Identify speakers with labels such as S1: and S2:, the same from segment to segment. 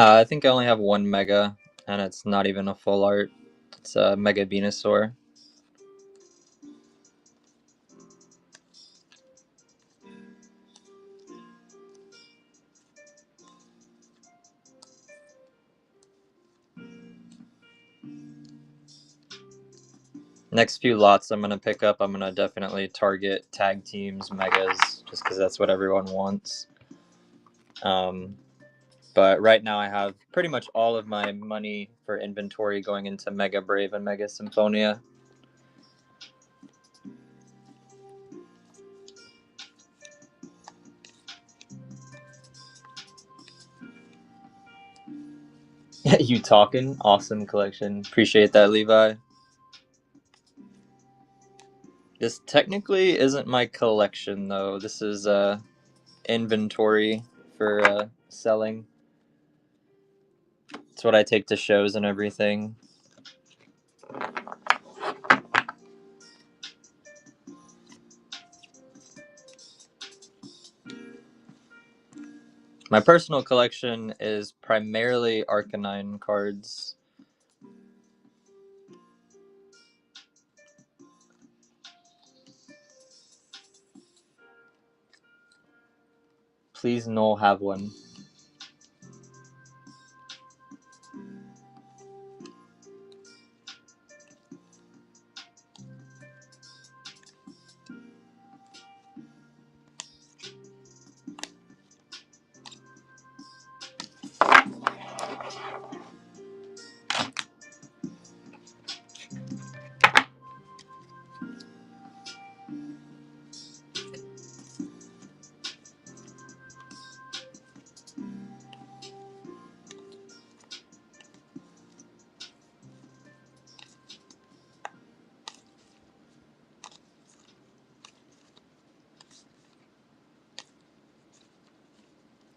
S1: I think I only have one Mega, and it's not even a full art. It's a Mega Venusaur. Next few lots I'm going to pick up, I'm going to definitely target tag teams, Megas, just because that's what everyone wants. But right now I have pretty much all of my money for inventory going into Mega Brave and Mega Symphonia. You talking? Awesome collection. Appreciate that, Levi. This technically isn't my collection, though. This is inventory for selling. It's what I take to shows and everything. My personal collection is primarily Arcanine cards. Please no have one.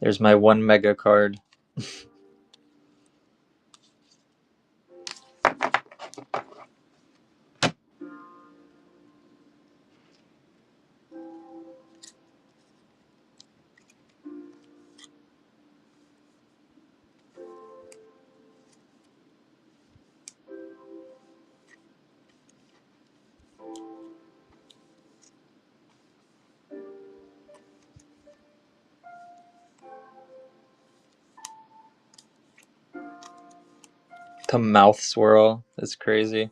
S1: There's my one Mega card. The mouth swirl is crazy.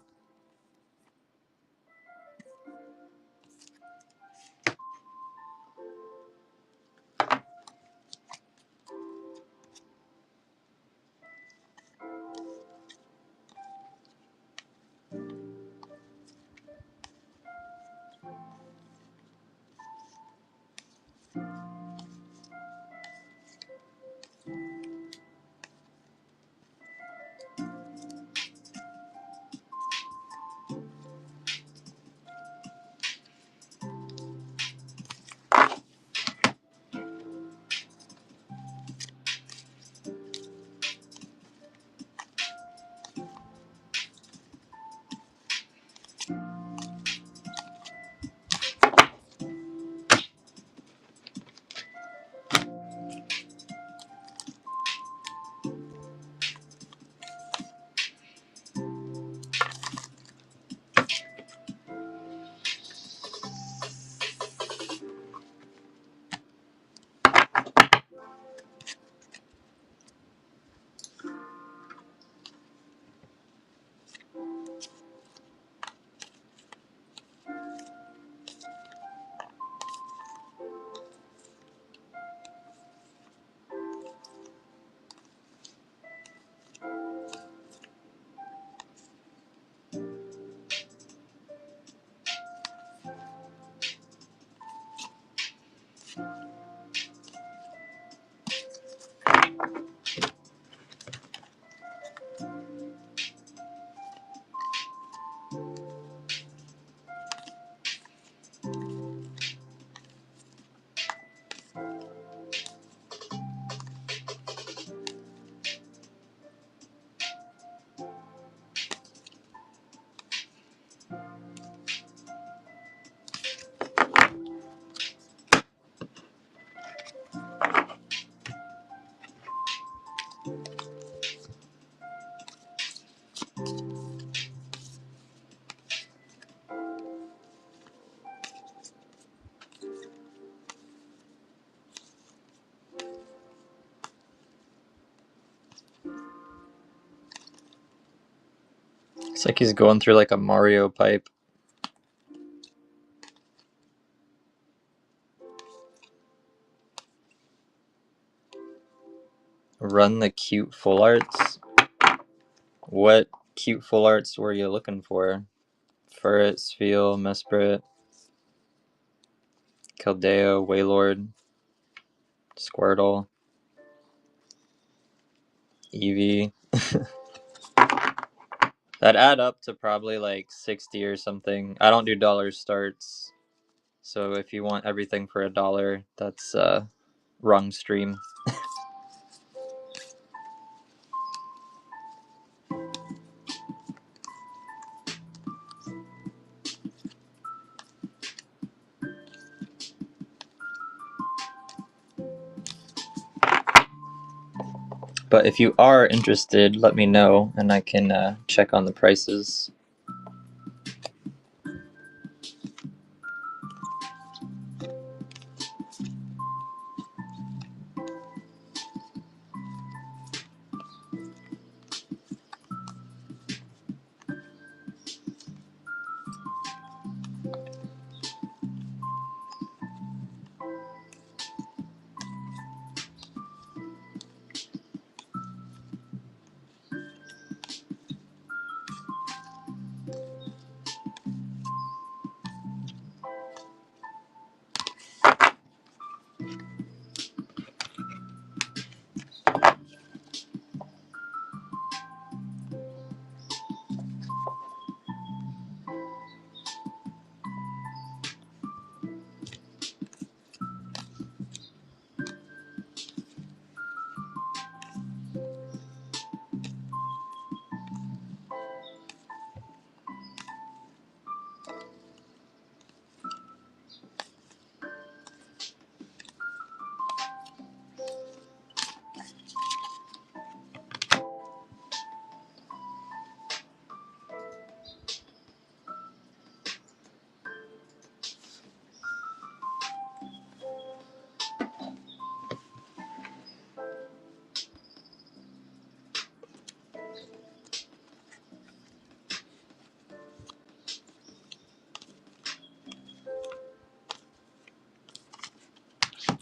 S1: It's like he's going through like a Mario pipe. Run the cute full arts. What cute full arts were you looking for? Furret, Spheal, Mesprit, Keldeo, Waylord, Squirtle, Eevee. That add up to probably like 60 or something. I don't do dollar starts, so if you want everything for $1, that's wrong stream. But if you are interested, let me know and I can check on the prices.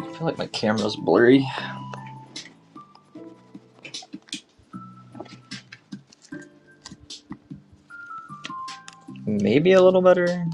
S1: I feel like my camera's blurry. Maybe a little better.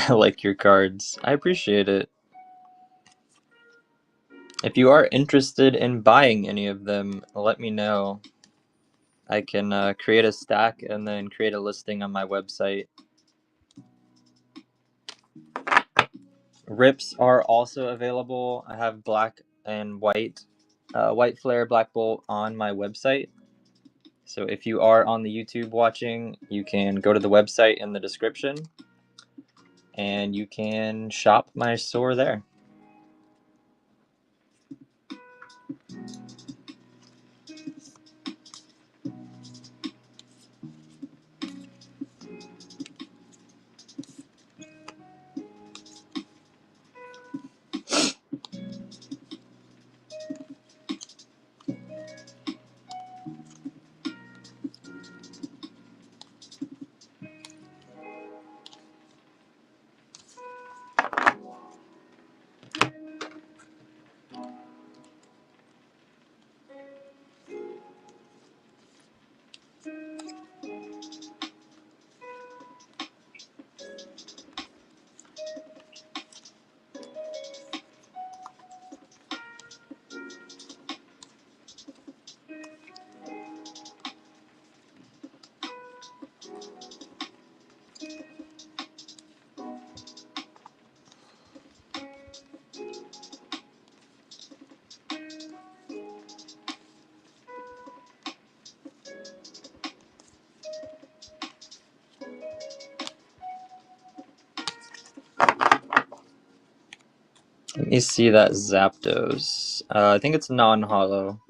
S1: I like your cards. I appreciate it. If you are interested in buying any of them, let me know. I can create a stack and then create a listing on my website. RIPS are also available. I have black and white, white flare, black bolt on my website. So if you are on the YouTube watching, you can go to the website in the description and you can shop my store there. Let me see that Zapdos. I think it's non-hollow.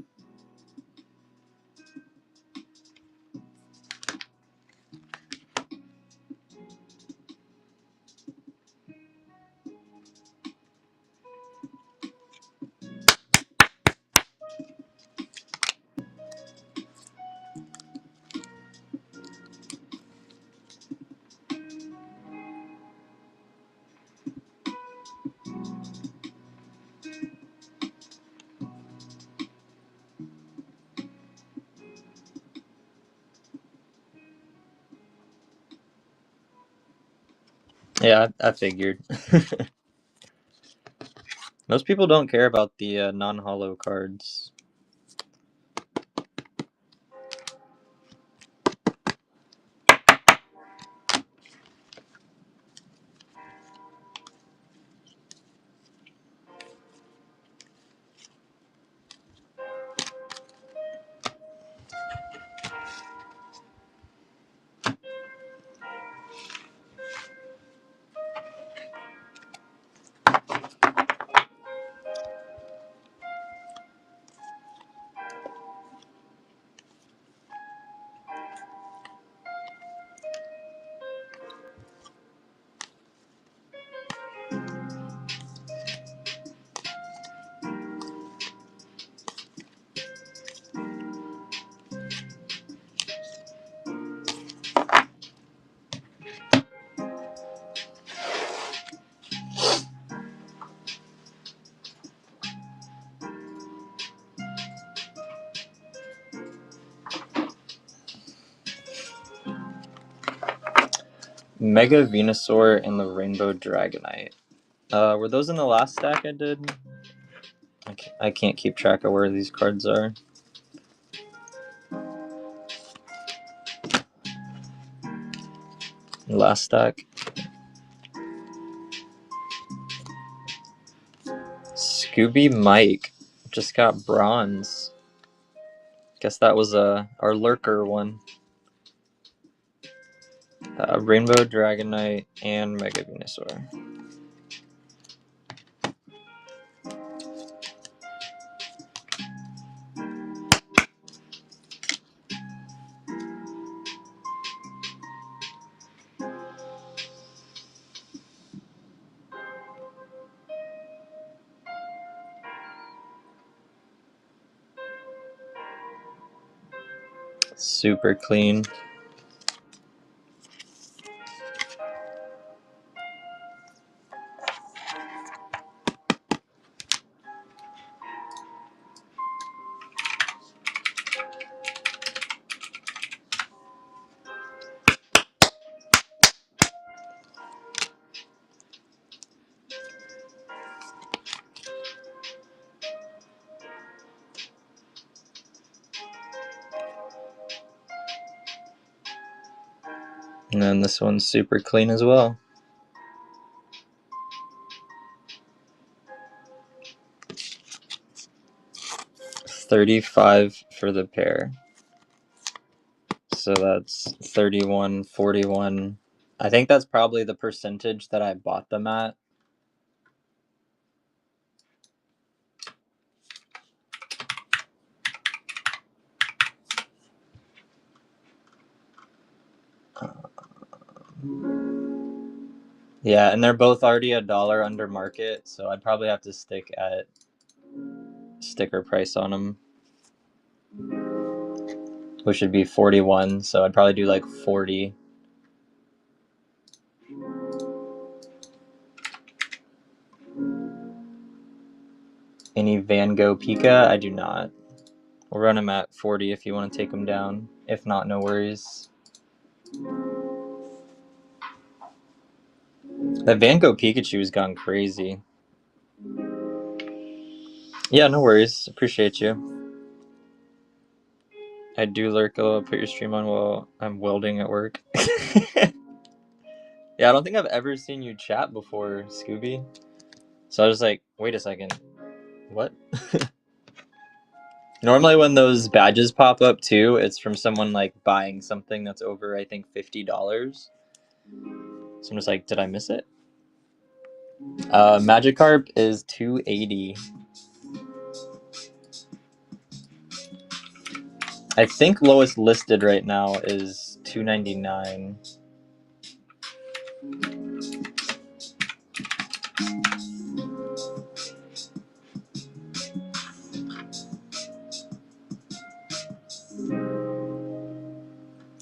S1: Yeah, I figured. Most people don't care about the non-hollow cards. Mega Venusaur and the Rainbow Dragonite. Were those in the last stack I did? I can't keep track of where these cards are. Last stack. Scooby Mike just got bronze. Guess that was our lurker one. Rainbow Dragonite and Mega Venusaur. Super clean. And then this one's super clean as well. $35 for the pair. So that's 31, 41. I think that's probably the percentage that I bought them at. Yeah, and they're both already $1 under market, so I'd probably have to stick at sticker price on them, which would be 41. So I'd probably do like 40. Any Van Gogh Pika? I do not. We'll run them at 40 if you want to take them down. If not, no worries. That Van Gogh Pikachu's gone crazy. Yeah, no worries. Appreciate you. I do lurk a little. Put your stream on while I'm welding at work. Yeah, I don't think I've ever seen you chat before, Scooby. So I was like, wait a second. What? Normally when those badges pop up too, it's from someone like buying something that's over, I think, $50. So I'm just like, did I miss it? Magikarp is 280. I think lowest listed right now is 299.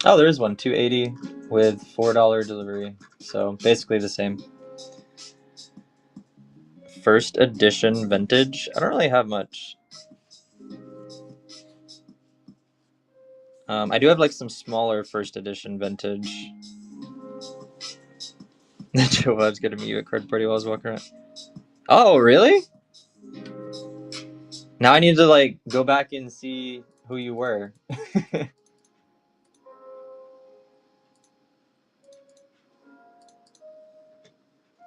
S1: Oh, there is one, 280 with $4 delivery. So basically the same. First edition vintage. I don't really have much. I do have like some smaller first edition vintage. Joe was gonna meet you at card party while I was walking around. Oh, really? Now I need to like go back and see who you were.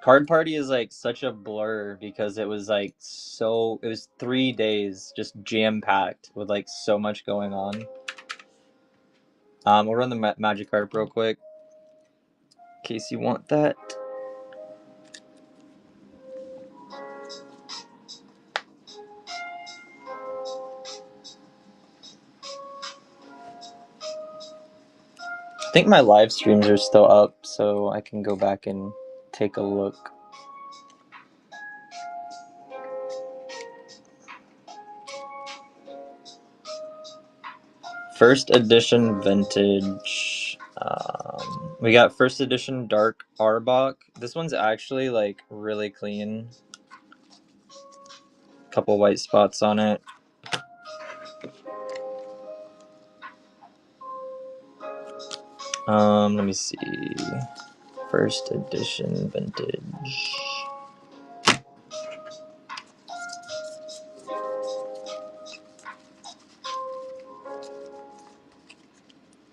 S1: Card party is like such a blur because it was like it was 3 days just jam packed with like so much going on. We'll run the Magikarp real quick in case you want that. I think my live streams are still up, so I can go back and take a look. First edition vintage. We got first edition Dark Arbok. This one's actually like really clean. Couple white spots on it. Let me see. First edition vintage.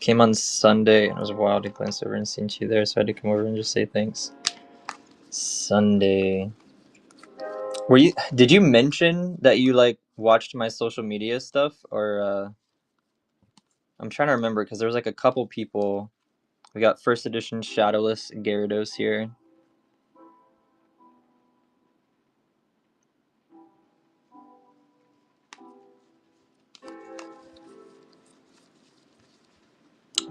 S1: Came on Sunday. It was wild to glance over and seen you there, so I had to come over and just say thanks. Sunday. Did you mention that you like watched my social media stuff, or I'm trying to remember because there was like a couple people. We got first edition Shadowless Gyarados here.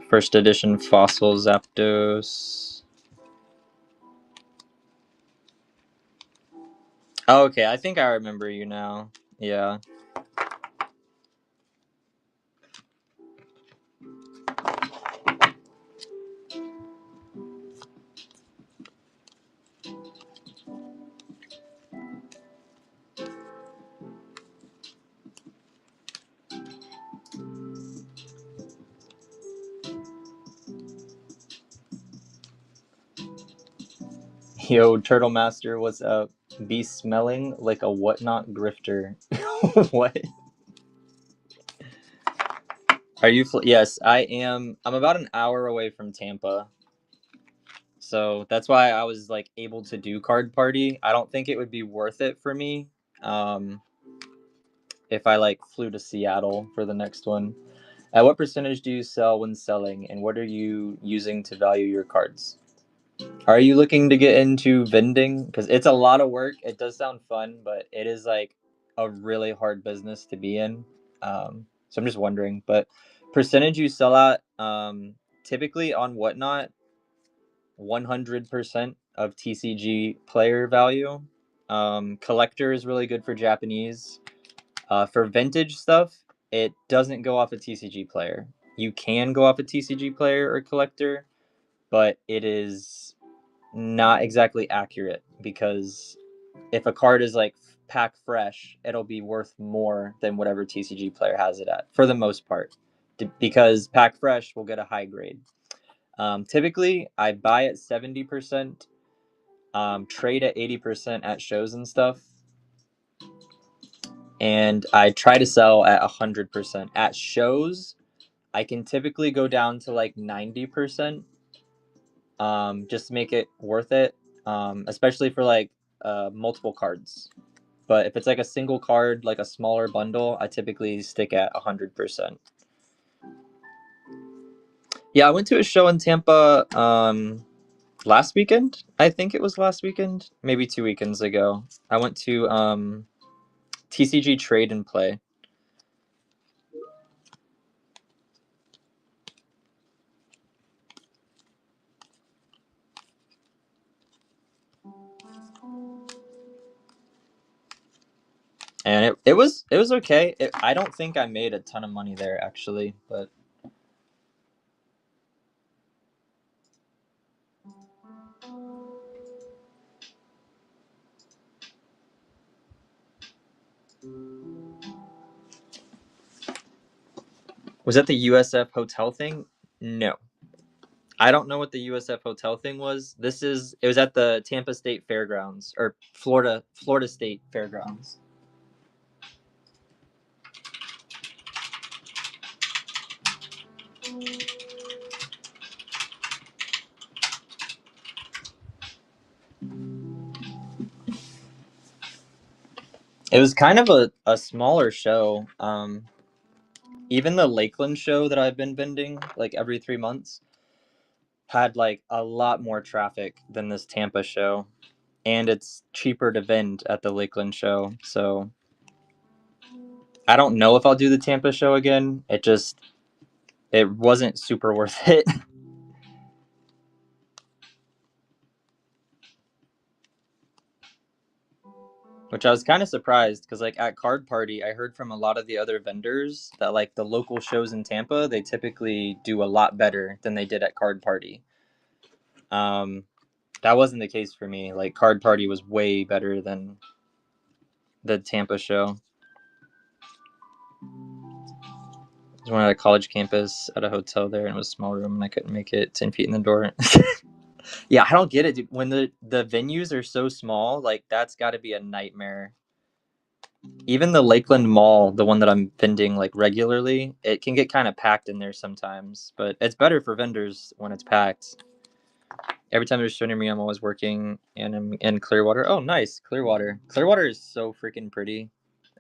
S1: First edition Fossil Zapdos. Oh, okay, I think I remember you now. Yeah. Yo, Turtle Master, what's up? Be smelling like a whatnot grifter. What? Are you? Yes, I am. I'm about an hour away from Tampa. So that's why I was like able to do card party. I don't think it would be worth it for me if I like flew to Seattle for the next one. At what percentage do you sell when selling, and what are you using to value your cards? Are you looking to get into vending? Because it's a lot of work. It does sound fun, but it is like a really hard business to be in. So I'm just wondering. But percentage you sell at, typically on Whatnot, 100% of TCG player value. Collector is really good for Japanese. For vintage stuff, it doesn't go off a TCG player. You can go off a TCG player or collector, but it is not exactly accurate because if a card is like pack fresh, it'll be worth more than whatever TCG player has it at, for the most part, because pack fresh will get a high grade. Typically, I buy at 70%, trade at 80% at shows and stuff, and I try to sell at 100%. At shows, I can typically go down to like 90%, just to make it worth it, especially for like multiple cards. But if it's like a single card, like a smaller bundle, I typically stick at 100%. Yeah, I went to a show in Tampa last weekend. I think it was last weekend, maybe 2 weekends ago. I went to TCG Trade and Play. And it was okay. I don't think I made a ton of money there actually, but was that the USF hotel thing? No. I don't know what the USF hotel thing was. It was at the Tampa State Fairgrounds, or Florida State Fairgrounds. It was kind of a smaller show. Even the Lakeland show that I've been vending like every 3 months had like a lot more traffic than this Tampa show, and it's cheaper to vend at the Lakeland show. So I don't know if I'll do the Tampa show again. It wasn't super worth it. Which I was kind of surprised because like at Card Party, I heard from a lot of the other vendors that like the local shows in Tampa, they typically do a lot better than they did at Card Party. Um, that wasn't the case for me. Like Card Party was way better than the Tampa show. I was one at a college campus at a hotel there, and it was a small room, and I couldn't make it 10 feet in the door. Yeah, I don't get it, dude. When the venues are so small, like that's got to be a nightmare. Even the Lakeland Mall, the one that I'm vending like regularly, it can get kind of packed in there sometimes, but it's better for vendors when it's packed. Every time there's a show near me, I'm always working, and I'm in Clearwater. Oh, nice, Clearwater. Clearwater is so freaking pretty.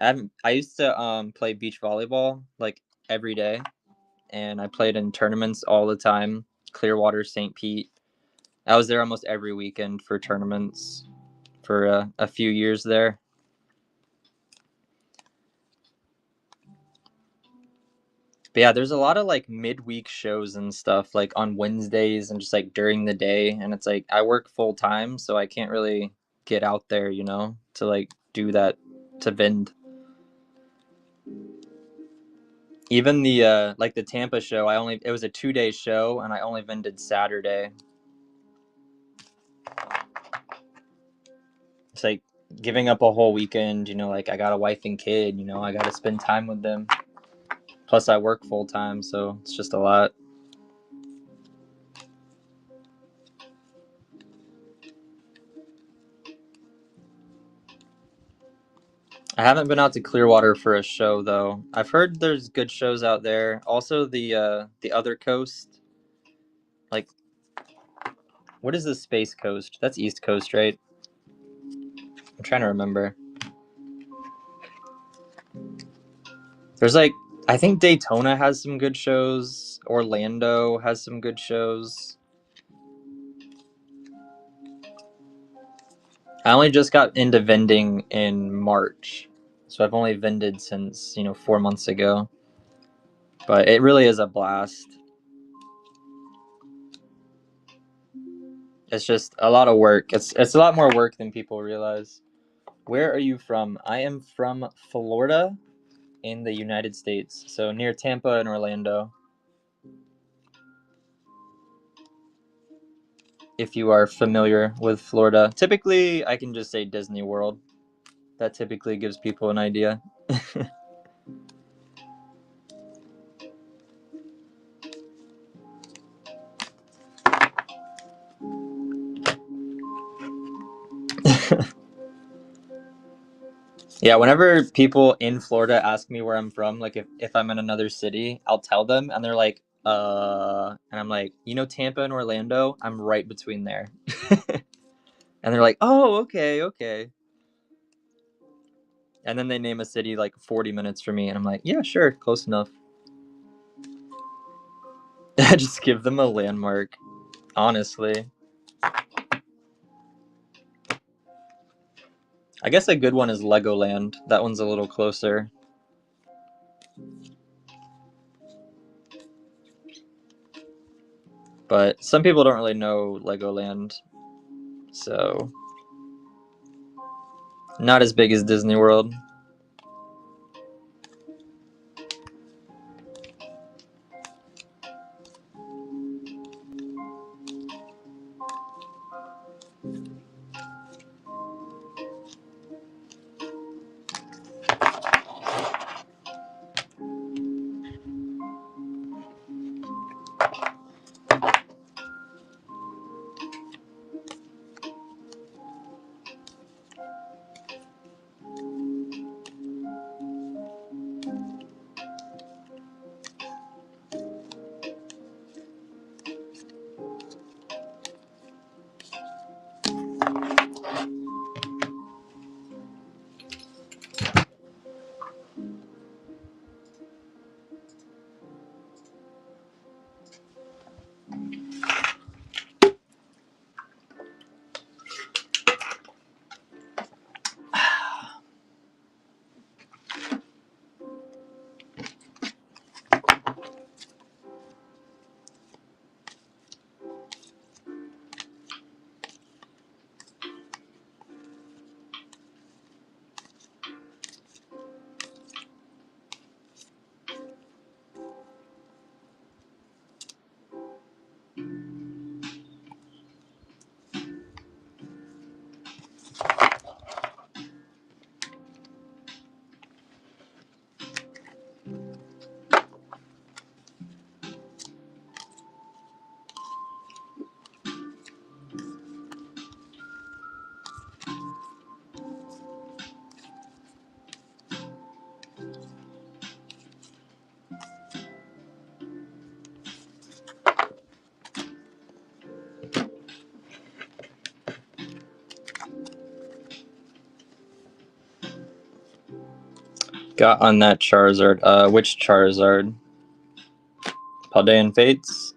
S1: I used to play beach volleyball like every day, and I played in tournaments all the time. Clearwater, St. Pete. I was there almost every weekend for tournaments for a few years there. But yeah, there's a lot of like midweek shows and stuff like on Wednesdays and just like during the day. And it's like I work full time, so I can't really get out there, to like do that, to vend. Even the like the Tampa show, it was a 2-day show and I only vended Saturday. It's like giving up a whole weekend, like I got a wife and kid, I got to spend time with them. Plus I work full time, so it's just a lot. I haven't been out to Clearwater for a show though. I've heard there's good shows out there. Also the other coast. Like what is the Space Coast? That's East Coast, right? I'm trying to remember. There's like I think Daytona has some good shows. Orlando has some good shows. I only just got into vending in March. So I've only vended since, 4 months ago. But it really is a blast. It's just a lot of work. It's a lot more work than people realize. Where are you from? I am from Florida in the United States, so near Tampa and Orlando. If you are familiar with Florida, typically I can just say Disney World. That typically gives people an idea. Yeah, whenever people in Florida ask me where I'm from, like if I'm in another city, I'll tell them and they're like, and I'm like, you know Tampa and Orlando? I'm right between there. And they're like, oh, okay, okay. And then they name a city like 40 minutes from me, and I'm like, yeah, sure, close enough. I just give them a landmark, honestly. I guess a good one is Legoland. That one's a little closer. But some people don't really know Legoland, so not as big as Disney World. Got on that Charizard. Which Charizard? Paldean Fates?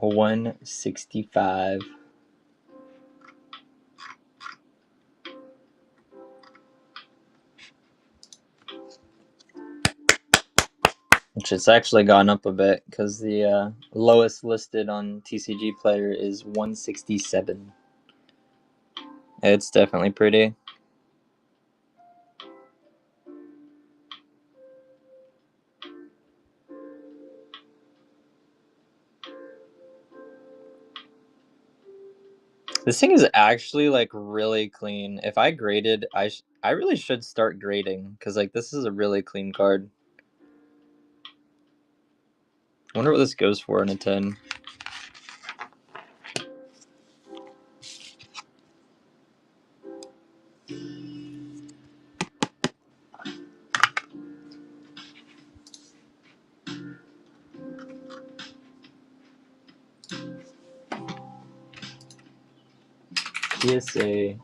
S1: $165. Which it's actually gone up a bit because the lowest listed on TCG Player is 167. It's definitely pretty. This thing is actually like really clean. If I graded, I really should start grading because like this is a really clean card. I wonder what this goes for in a 10. PSA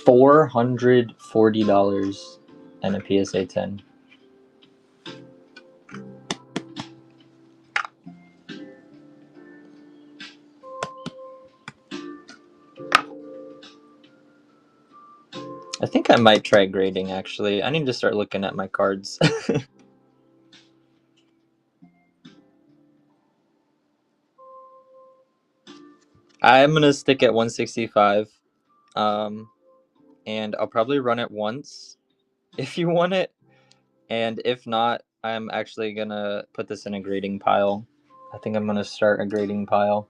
S1: $440 and a PSA 10. I think I might try grading actually. I need to start looking at my cards. I'm gonna stick at 165. And I'll probably run it once if you want it. And if not, I'm actually gonna put this in a grading pile. I think I'm gonna start a grading pile.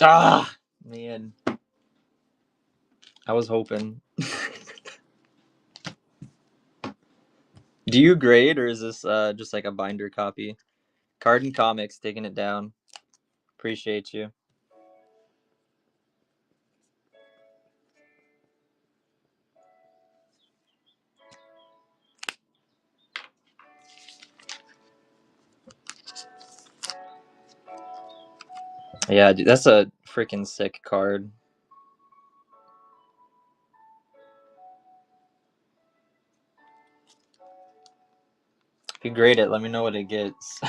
S1: Ah, man. I was hoping. Do you grade, or is this just like a binder copy? Card and Comics taking it down. Appreciate you. Yeah, dude, that's a freaking sick card. If you grade it, let me know what it gets.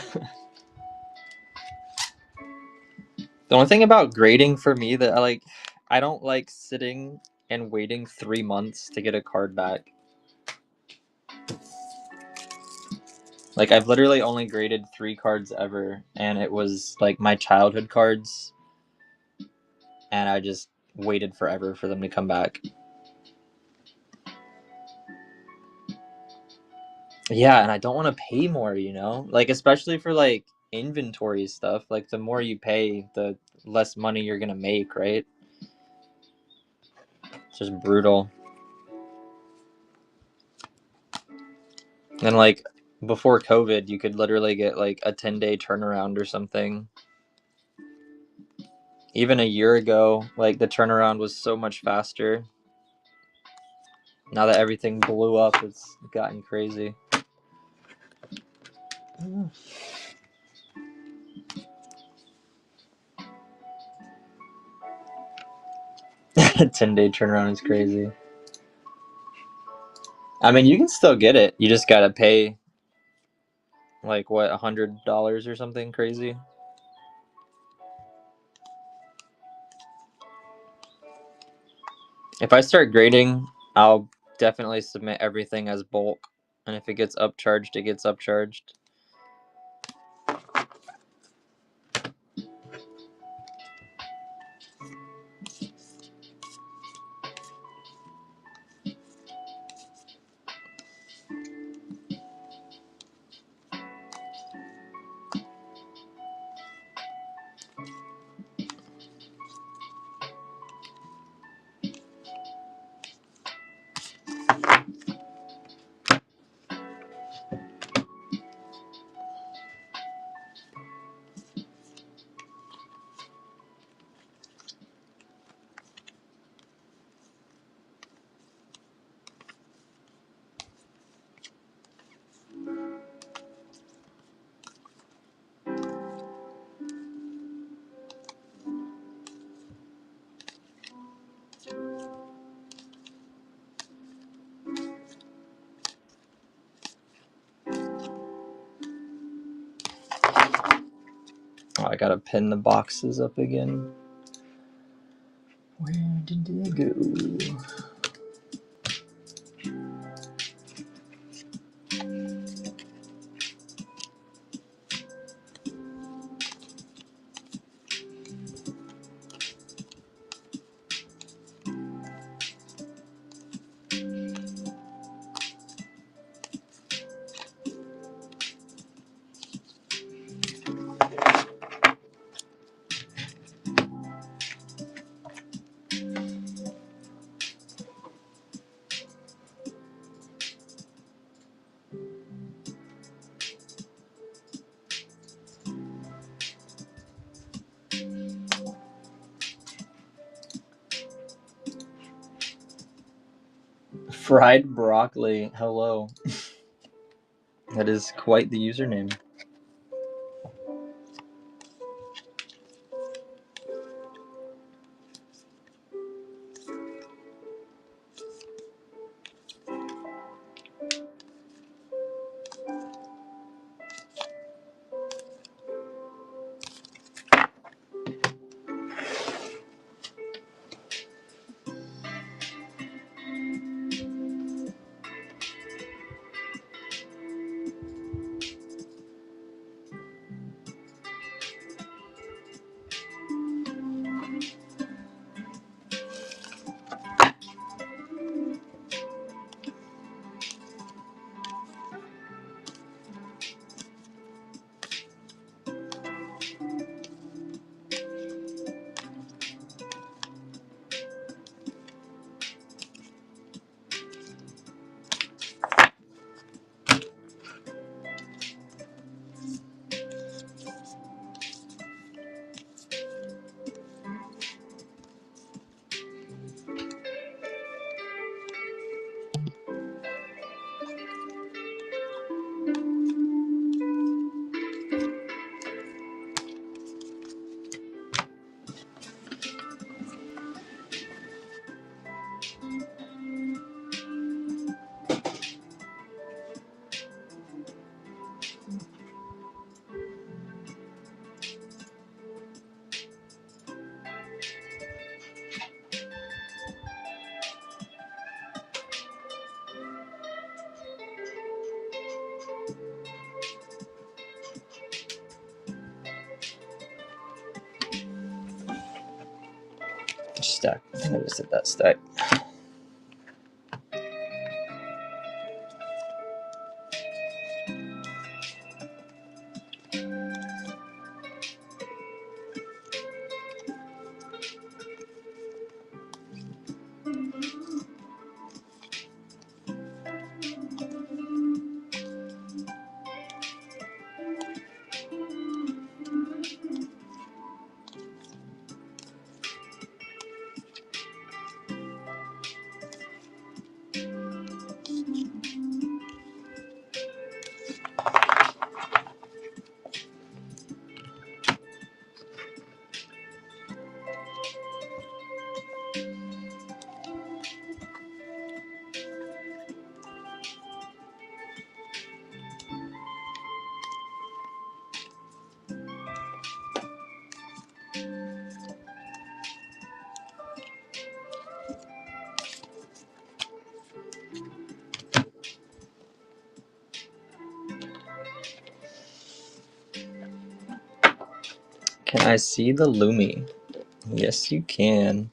S1: The only thing about grading for me that I don't like sitting and waiting 3 months to get a card back. Like, I've literally only graded 3 cards ever, and it was like my childhood cards, and I just waited forever for them to come back. Yeah, and I don't want to pay more, you know? Like, especially for like inventory stuff. Like, the more you pay, the less money you're gonna make, right? It's just brutal. And like before COVID, you could literally get like a 10-day turnaround or something. Even a year ago, like the turnaround was so much faster. Now that everything blew up, it's gotten crazy. 10-day turnaround is crazy. I mean, you can still get it. You just gotta pay like what, $100 or something crazy. If I start grading, I'll definitely submit everything as bulk, and if it gets upcharged, it gets upcharged. Oh, I gotta pin the boxes up again. Where did they go? Fried broccoli. Hello. That is quite the username. stack. I think I just did that stack. Can I see the Lumi? Yes, you can.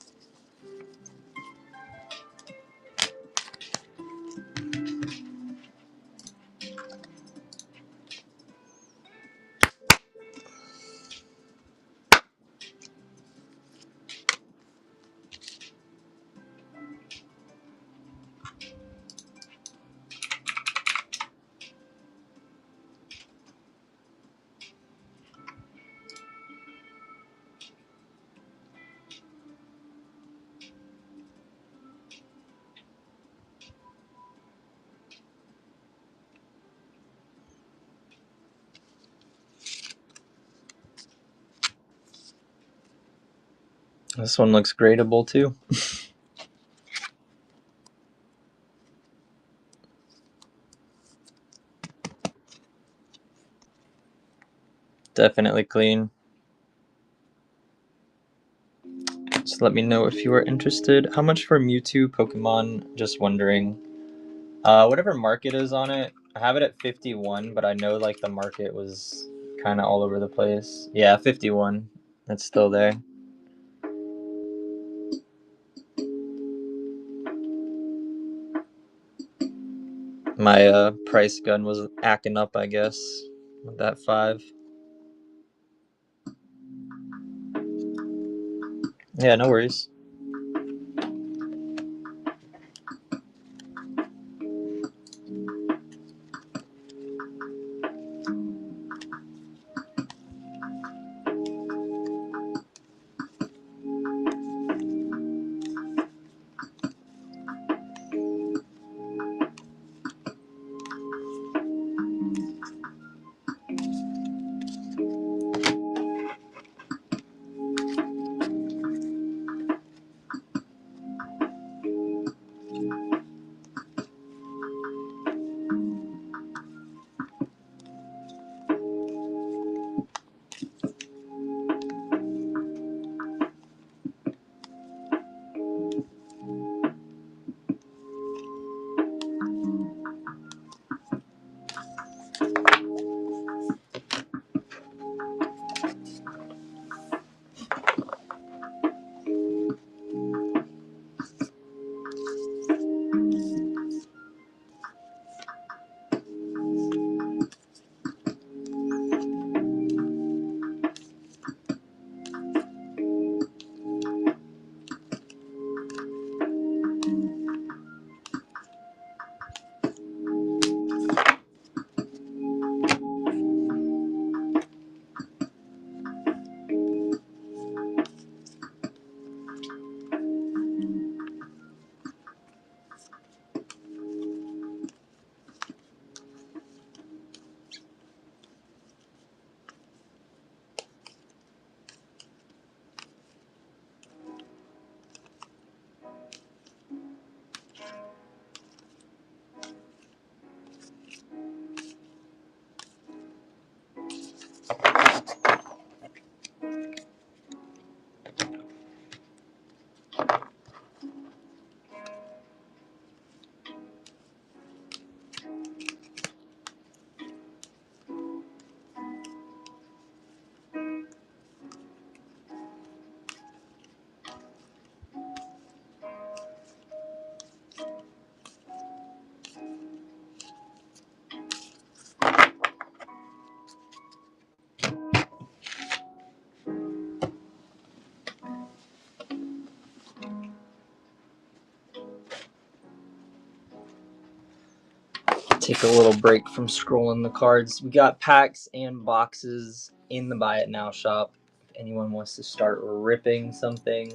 S1: This one looks gradable too. Definitely clean. Just let me know if you are interested. How much for Mewtwo Pokemon? Just wondering. Whatever market is on it, I have it at 51, but I know like the market was kind of all over the place. Yeah, 51. It's still there. My price gun was acting up, I guess, with that 5. Yeah, no worries. take a little break from scrolling the cards. We got packs and boxes in the Buy It Now shop. If anyone wants to start ripping something.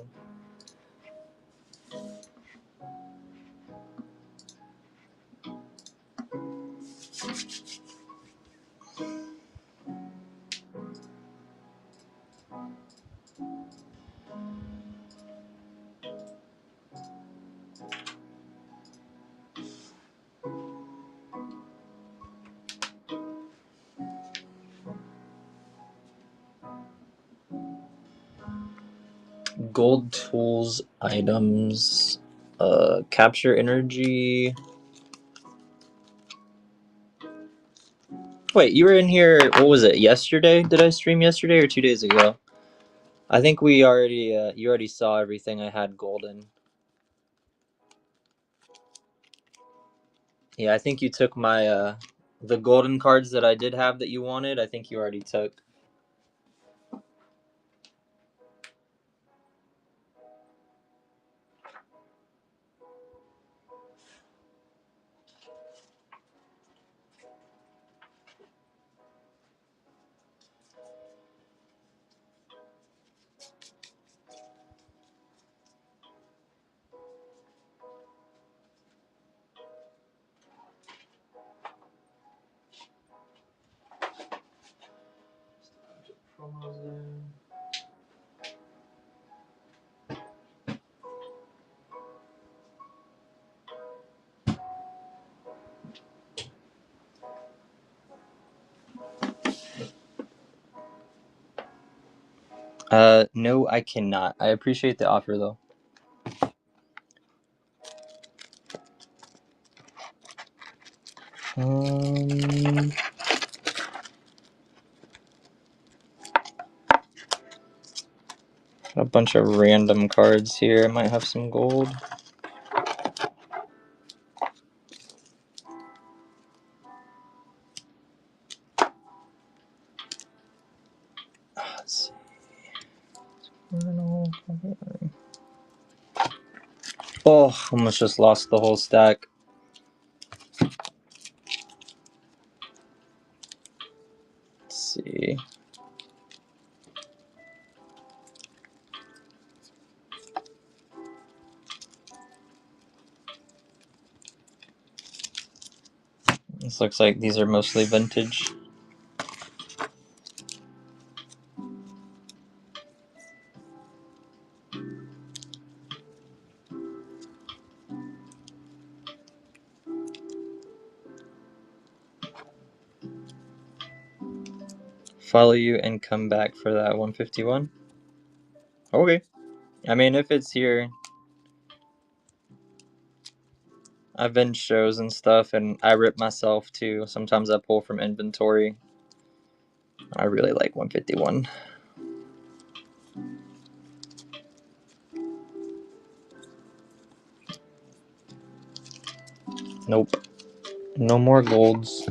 S1: Gold tools, items, capture energy. Wait, you were in here, what was it, yesterday? Did I stream yesterday or 2 days ago? I think we already, you already saw everything I had golden. Yeah, I think you took my, the golden cards that I did have that you wanted, I think you already took. No, I cannot. I appreciate the offer though. A bunch of random cards here. Might have some gold. Let's see. Oh, almost just lost the whole stack. Let's see. This looks like these are mostly vintage. Follow you and come back for that 151. Okay. I mean, if it's here, I've been shows and stuff, and I rip myself too. Sometimes I pull from inventory. I really like 151. Nope. No more golds.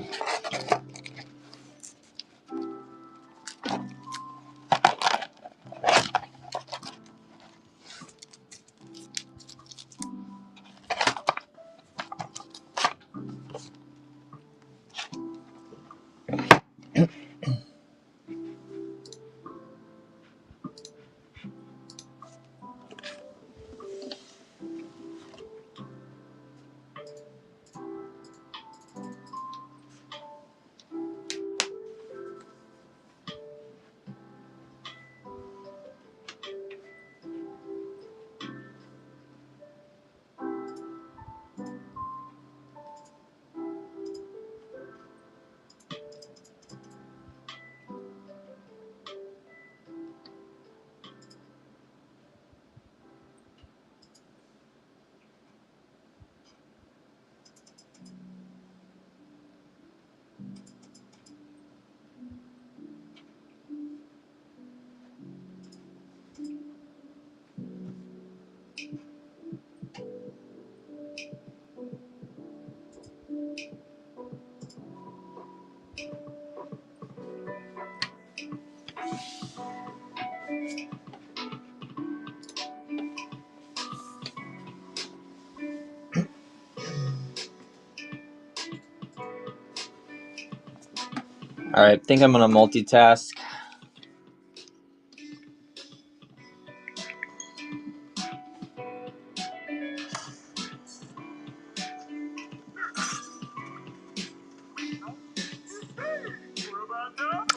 S1: Alright, I think I'm gonna multitask.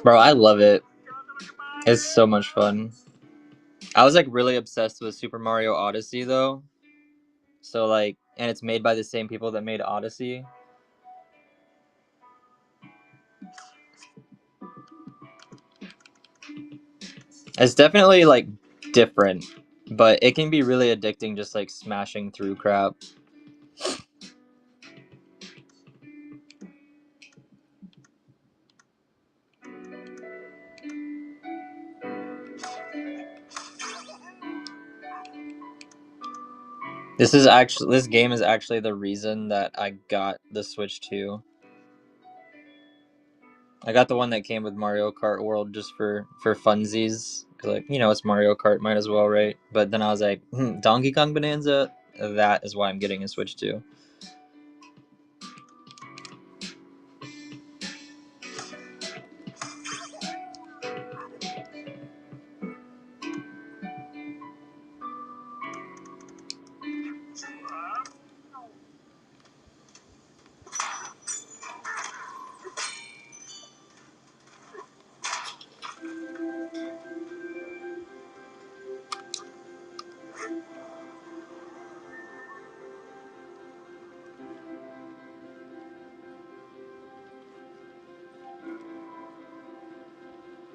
S1: Bro, I love it. It's so much fun. I was like really obsessed with Super Mario Odyssey though. So like, and it's made by the same people that made Odyssey. It's definitely like different, but it can be really addicting just like smashing through crap. This game is actually the reason that I got the Switch 2. I got the one that came with Mario Kart World just for funsies. Like, you know, it's Mario Kart, might as well, right? But then I was like, Donkey Kong Bonanza, that is why I'm getting a Switch 2.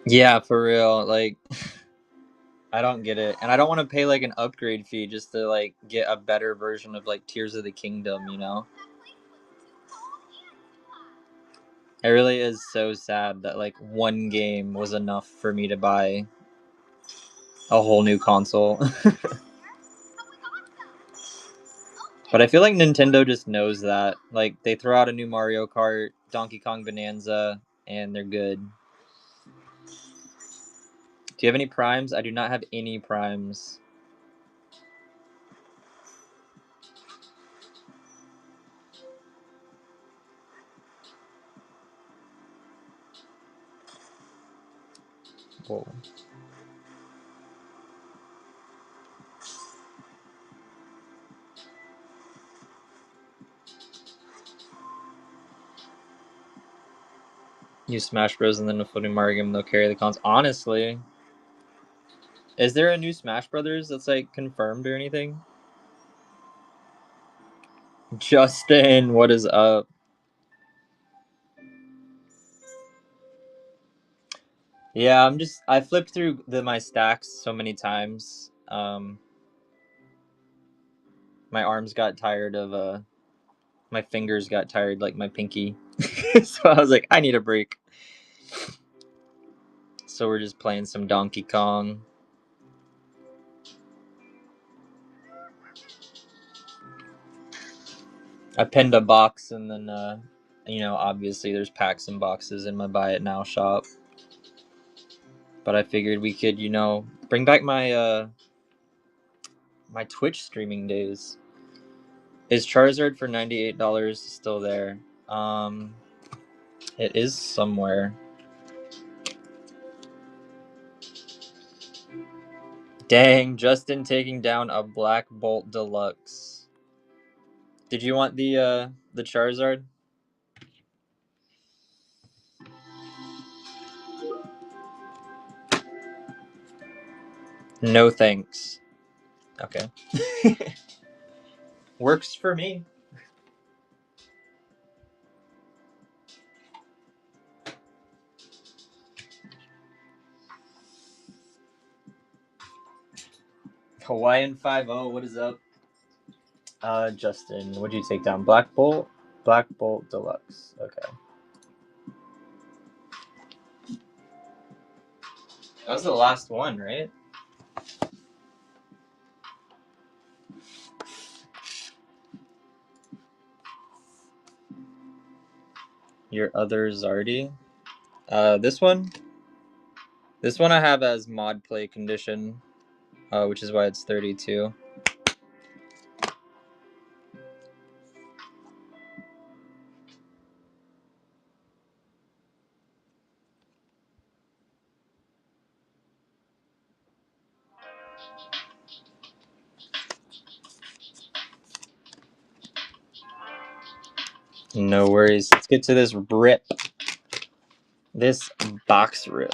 S1: Yeah, for real. Like, I don't get it. And I don't want to pay like an upgrade fee just to like get a better version of like Tears of the Kingdom, you know? It really is so sad that like one game was enough for me to buy a whole new console. But I feel like Nintendo just knows that. Like, they throw out a new Mario Kart, Donkey Kong Bonanza, and they're good. Do you have any primes? I do not have any primes. Whoa. Use Smash Bros. And then a floating Mario game, they'll carry the cons. Honestly, is there a new Smash Brothers that's like confirmed or anything? Justin, what is up? Yeah, I flipped through my stacks so many times. My arms got tired of my fingers got tired, like my pinky. So I was like, I need a break. So we're just playing some Donkey Kong. I pinned a box, and then you know, obviously there's packs and boxes in my Buy It Now shop. But I figured we could, you know, bring back my my Twitch streaming days. Is Charizard for $98 still there? It is somewhere. Dang, Justin taking down a Black Bolt Deluxe. Did you want the Charizard? No thanks. Okay. Works for me. Hawaiian 5-0, what is up? Justin, what'd you take down? Black Bolt? Black Bolt Deluxe. Okay. That was the last one, right? Your other Zardy? This one? This one I have as mod play condition, which is why it's 32. No worries. Let's get to this rip. This box rip.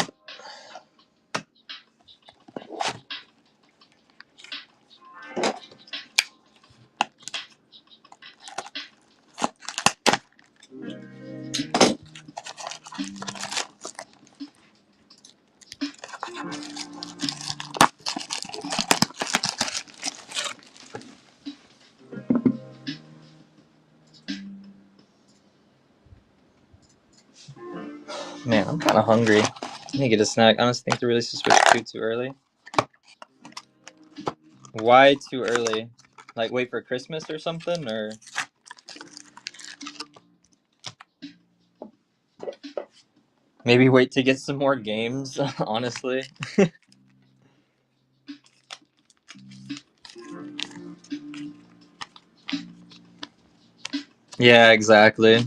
S1: Man, I'm kind of hungry. I need to get a snack. I honestly think the release is switched too early. Why too early? Like wait for Christmas or something, or maybe wait to get some more games, honestly. Yeah, exactly.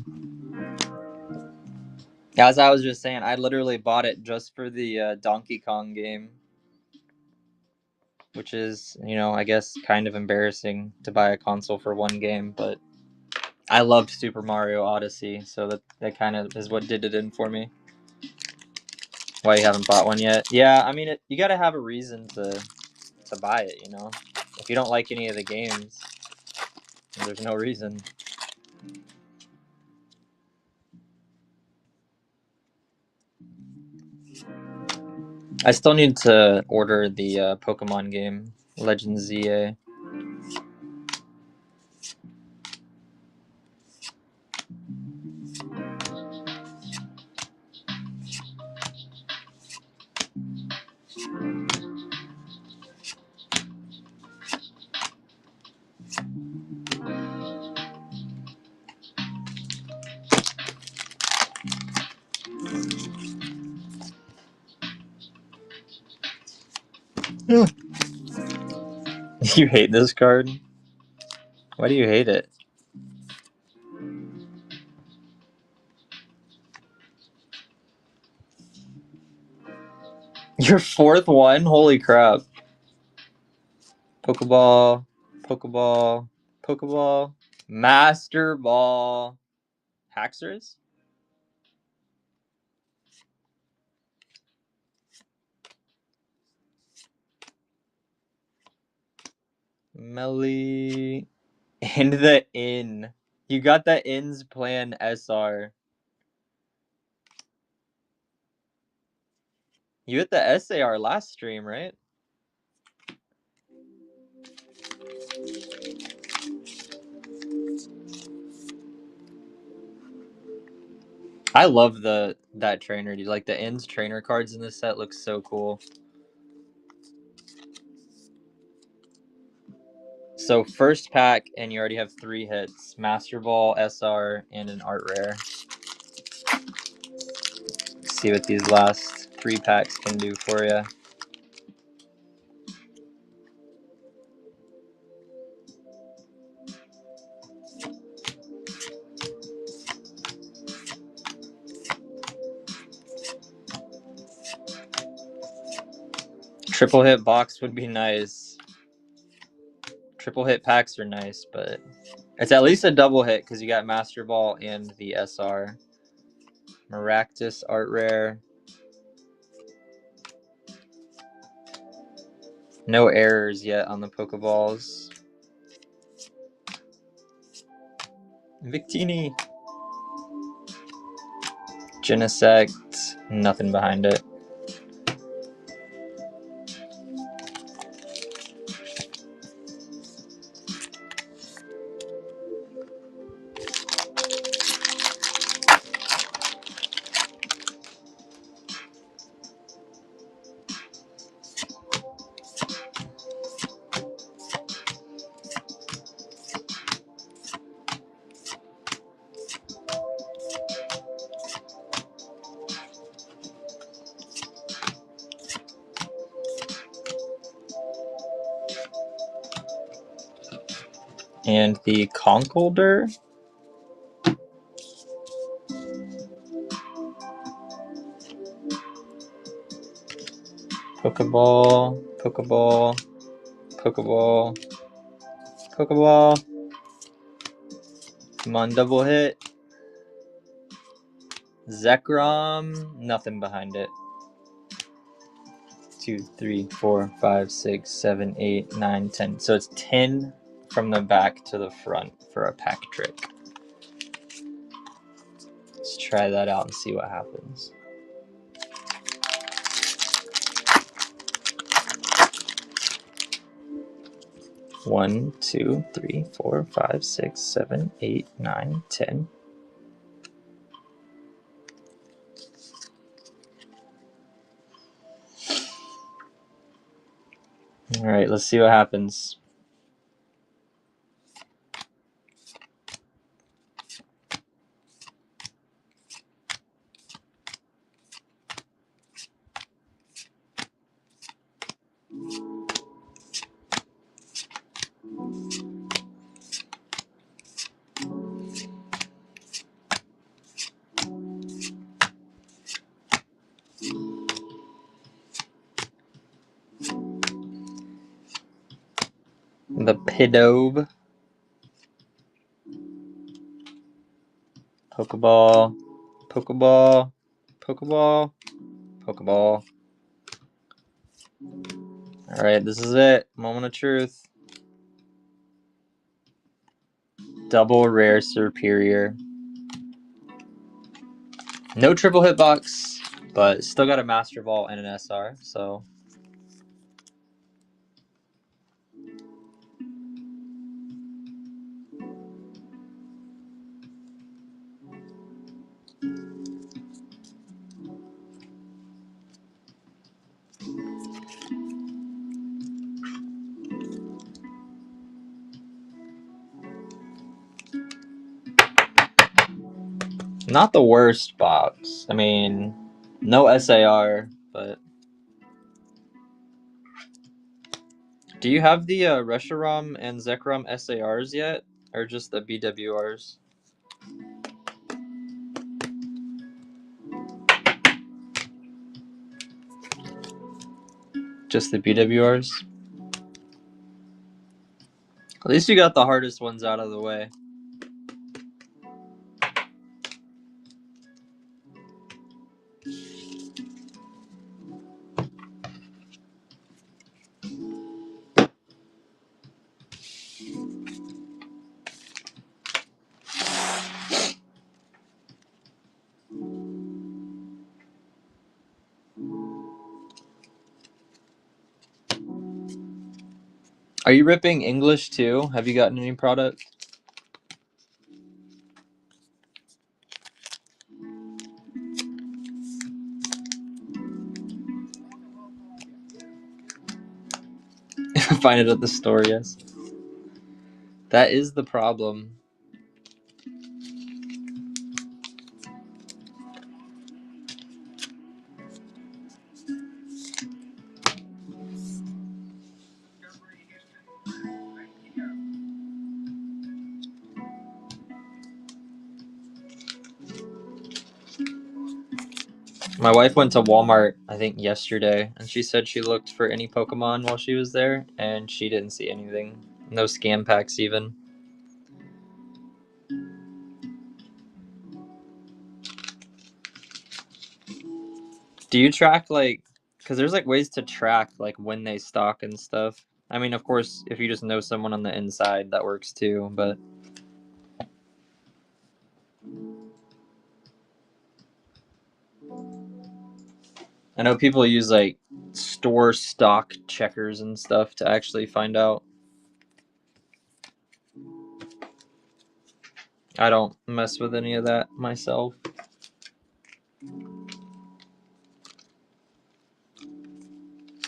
S1: As I was just saying, I literally bought it just for the Donkey Kong game, which is, you know, I guess kind of embarrassing to buy a console for one game, but I loved Super Mario Odyssey, so that kind of is what did it in for me. Why you haven't bought one yet? Yeah, I mean, you got to have a reason to buy it, you know? If you don't like any of the games, there's no reason. I still need to order the Pokemon game, Legends ZA. You hate this card? Why do you hate it? Your fourth one? Holy crap. Pokeball, Pokeball, Pokeball, Master Ball, Haxorus? Melly, and the Inn. You got the Inn's Plan SR. You hit the SAR last stream, right? I love that trainer, dude. Like the Inn's trainer cards in this set look so cool. So first pack, and you already have 3 hits: Master Ball, SR, and an Art Rare. See what these last 3 packs can do for you. Triple hit box would be nice. Triple hit packs are nice, but it's at least a double hit because you got Master Ball and the SR. Maractus Art Rare. No errors yet on the Pokeballs. Victini. Genesect. Nothing behind it. And the Conkeldurr. Pokeball, Pokeball, Pokeball, Pokeball. Come on, double hit. Zekrom, nothing behind it. 2, 3, 4, 5, 6, 7, 8, 9, 10. So it's 10 from the back to the front for a pack trick. Let's try that out and see what happens. One, 2, 3, 4, 5, 6, 7, 8, 9, 10. All right, let's see what happens. The Pidobe. Pokeball. Pokeball. Pokeball. Pokeball. Alright, this is it. Moment of truth. Double rare superior. No triple hitbox, but still got a Master Ball and an SR, so. Not the worst box. I mean, no SAR, but. Do you have the Reshiram and Zekrom SARs yet? Or just the BWRs? Just the BWRs? At least you got the hardest ones out of the way. Are you ripping English too? Have you gotten any product? Find it at the store, yes. That is the problem. My wife went to Walmart, I think, yesterday, and she said she looked for any Pokemon while she was there, and she didn't see anything. No scam packs, even. Do you track, like, because there's, like, ways to track, like, when they stock and stuff? I mean, of course, if you just know someone on the inside, that works too, but. I know people use, like, store stock checkers and stuff to actually find out. I don't mess with any of that myself.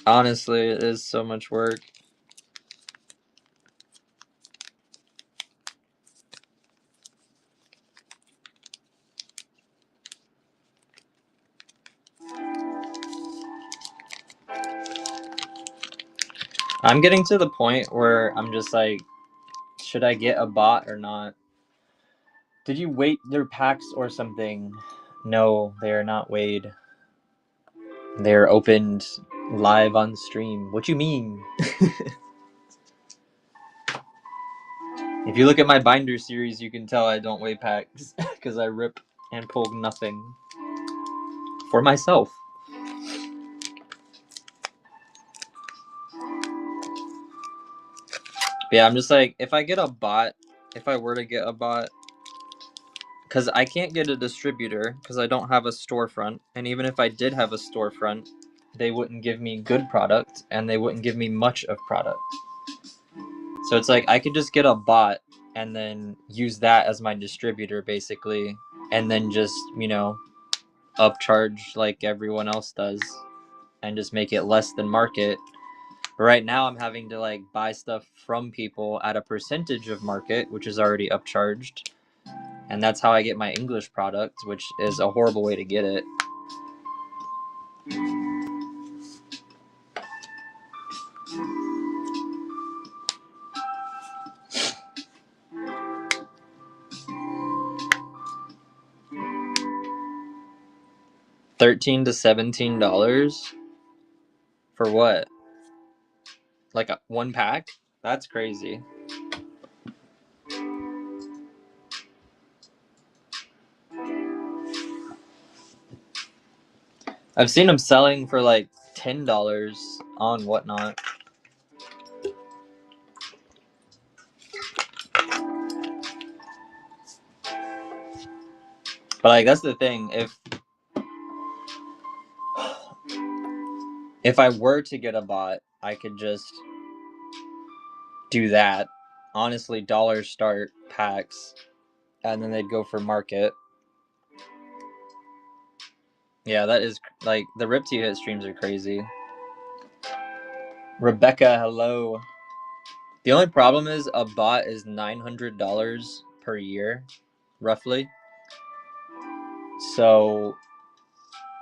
S1: Honestly, it is so much work. I'm getting to the point where I'm just like, should I get a bot or not? Did you weight their packs or something? No, they are not weighed. They are opened live on stream. What you mean? If you look at my binder series, you can tell I don't weigh packs because I rip and pull nothing. for myself. But yeah, I'm just like, if I were to get a bot, because I can't get a distributor because I don't have a storefront, and even if I did have a storefront, they wouldn't give me good product and they wouldn't give me much of product. So it's like I could just get a bot and then use that as my distributor basically, and then just, upcharge like everyone else does and just make it less than market. But right now I'm having to like buy stuff from people at a percentage of market, which is already upcharged. And that's how I get my English product, which is a horrible way to get it. $13 to $17 for what? Like one pack? That's crazy. I've seen them selling for like $10 on Whatnot. But like that's the thing, if I were to get a bot, I could just do that. Honestly, dollars start packs, and then they'd go for market. Yeah, that is like the RIPS you hit streams are crazy. Rebecca, hello. The only problem is a bot is $900 per year, roughly. So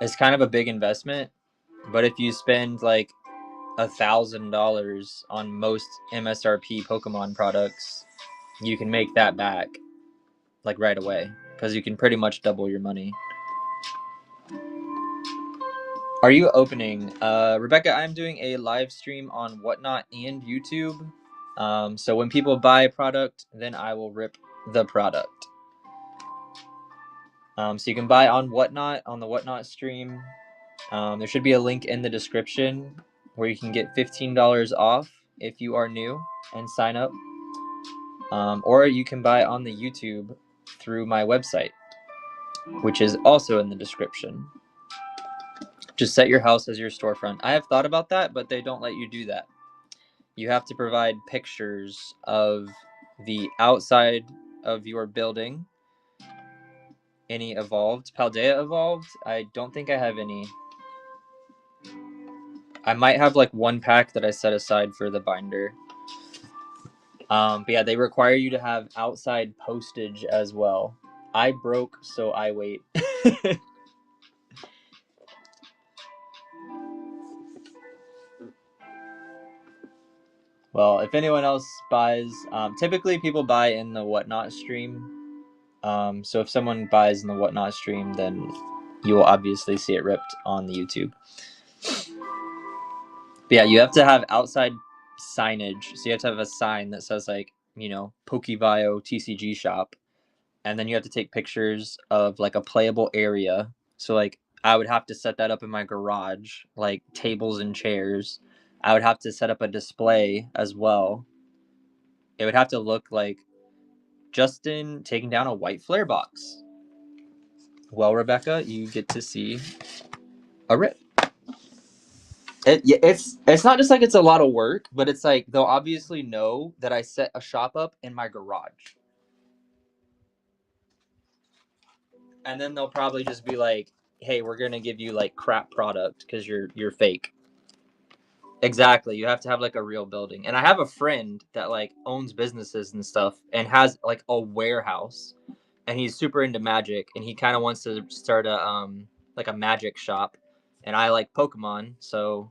S1: it's kind of a big investment. But if you spend like $1,000 on most MSRP Pokemon products, you can make that back like right away because you can pretty much double your money. Are you opening? Rebecca, I'm doing a live stream on Whatnot and YouTube. So when people buy a product, then I will rip the product. So you can buy on Whatnot, on the Whatnot stream. There should be a link in the description where you can get $15 off if you are new and sign up. Or you can buy on the YouTube through my website, which is also in the description. Just set your house as your storefront. I have thought about that, but they don't let you do that. You have to provide pictures of the outside of your building. Any evolved? Paldea evolved? I don't think I have any. I might have like one pack that I set aside for the binder. But yeah, they require you to have outside postage as well. I broke, so I wait. Well, if anyone else buys, typically people buy in the Whatnot stream. So if someone buys in the Whatnot stream, then you will obviously see it ripped on the YouTube. But yeah, you have to have outside signage. So you have to have a sign that says like, Pokebio TCG shop. And then you have to take pictures of like a playable area. So like I would have to set that up in my garage, like tables and chairs. I would have to set up a display as well. It would have to look like Justin taking down a white flare box. Well, Rebecca, you get to see a rip. It's not just like it's a lot of work, but it's like they'll obviously know that I set a shop up in my garage. And then they'll probably just be like, hey, we're gonna give you like crap product because you're fake. Exactly. You have to have like a real building. And I have a friend that like owns businesses and stuff and has like a warehouse, and he's super into magic, and he kind of wants to start a like a magic shop. And I like Pokemon, so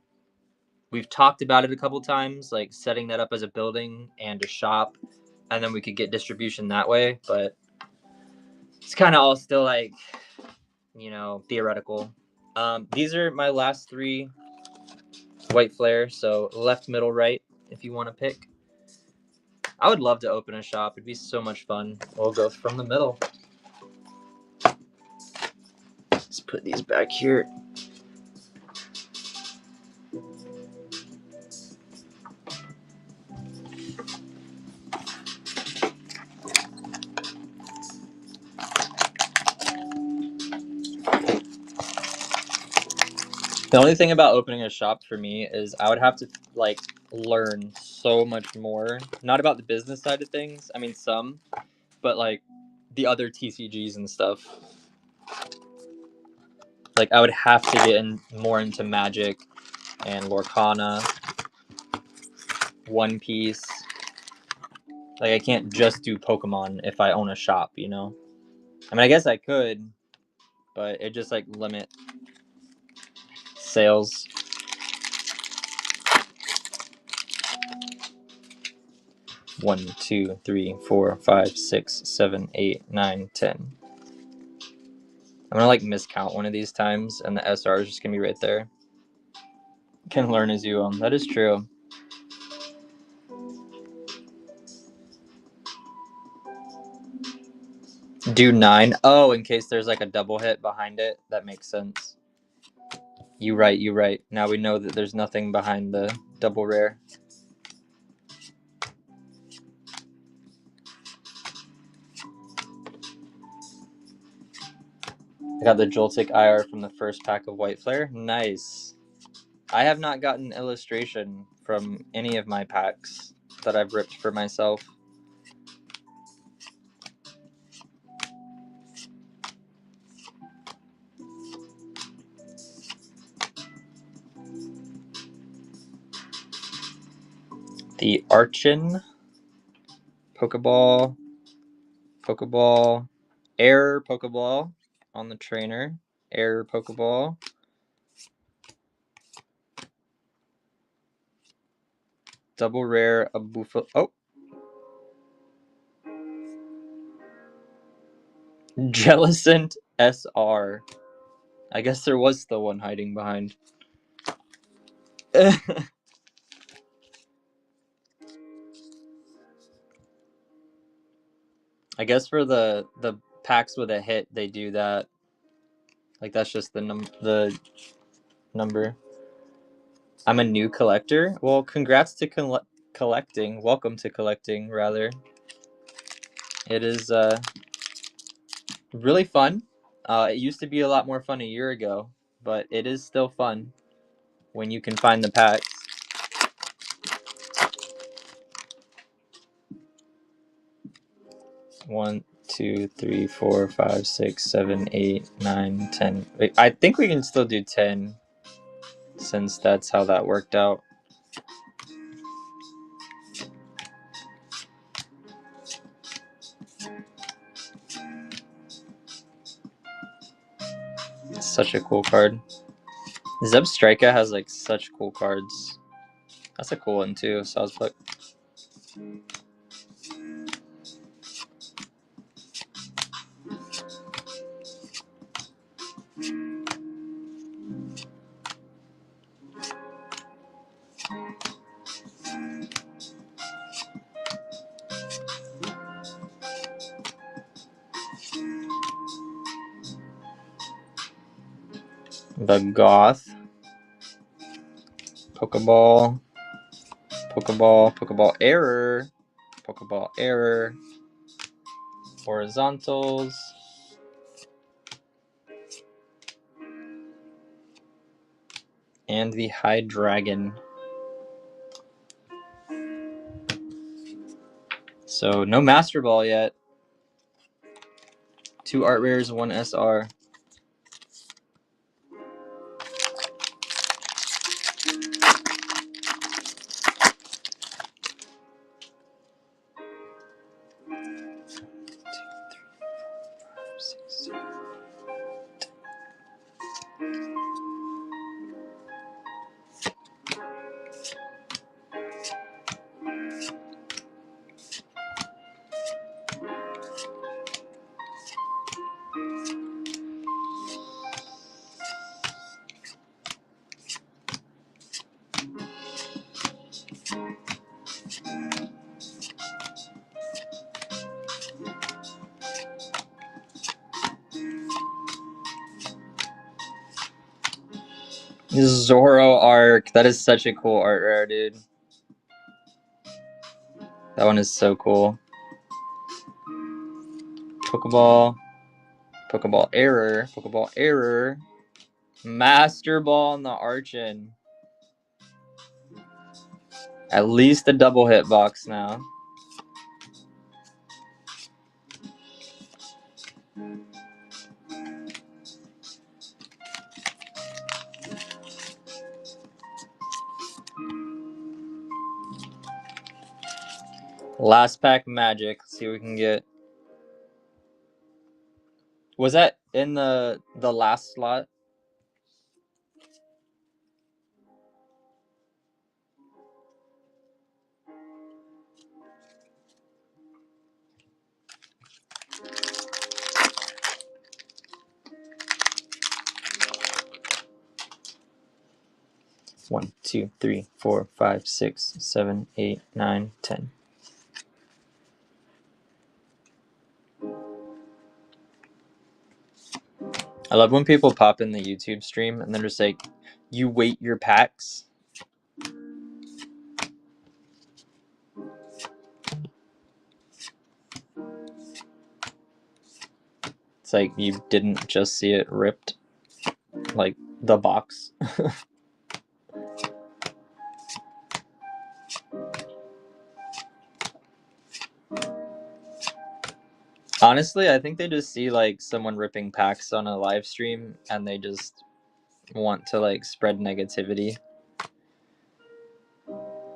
S1: we've talked about it a couple times, like setting that up as a building and a shop, and then we could get distribution that way, but it's kind of all still like, theoretical. These are my last 3 white flare, so left, middle, right, if you want to pick. I would love to open a shop. It'd be so much fun. We'll go from the middle. Let's put these back here. The only thing about opening a shop for me is I would have to like learn so much more. Not about the business side of things. I mean some, but like the other TCGs and stuff. Like I would have to get more into Magic and Lorcana, One Piece. Like I can't just do Pokemon if I own a shop, you know? I mean I guess I could, but it just like limit sales. One, two, three, 4, 5, 6, 7, 8, 9, 10. I'm gonna like miscount one of these times, and the SR is just gonna be right there. Can learn as you own. That is true. Do 9. Oh, in case there's like a double hit behind it. That makes sense. You right. You right. Now we know that there's nothing behind the double rare. I got the Joltik IR from the first pack of White Flare. Nice. I have not gotten illustration from any of my packs that I've ripped for myself. The Archon, Pokeball, Pokeball, Error Pokeball on the trainer, Error Pokeball. Double rare, a Buffalo. Oh! Jellicent SR. I guess there was still one hiding behind. I guess for the packs with a hit, they do that. Like that's just the number. I'm a new collector. Well, congrats to collecting. Welcome to collecting, rather. It is really fun. It used to be a lot more fun a year ago, but it is still fun when you can find the packs. One, 2, 3, 4, 5, 6, 7, 8, 9, 10. Wait, I think we can still do 10 since that's how that worked out. It's such a cool card. Zebstrika has like such cool cards. That's a cool one too, Sawsbuck. The Goth. Pokeball. Pokeball. Pokeball error. Pokeball error. Horizontals. And the Hydreigon. So no Master Ball yet. 2 art rares, 1 SR. Zoro Arc. That is such a cool art rare, dude. That one is so cool. Pokeball. Pokeball error. Pokeball error. Master Ball on the Archon. At least a double hit box now. Last pack magic. Let's see what we can get. Was that in the last slot? One, two, three, 4, 5, 6, 7, 8, 9, 10. I love when people pop in the YouTube stream and they're just like, you wait your packs. It's like you didn't just see it ripped, like the box. Honestly, I think they just see like someone ripping packs on a live stream and they just want to like spread negativity.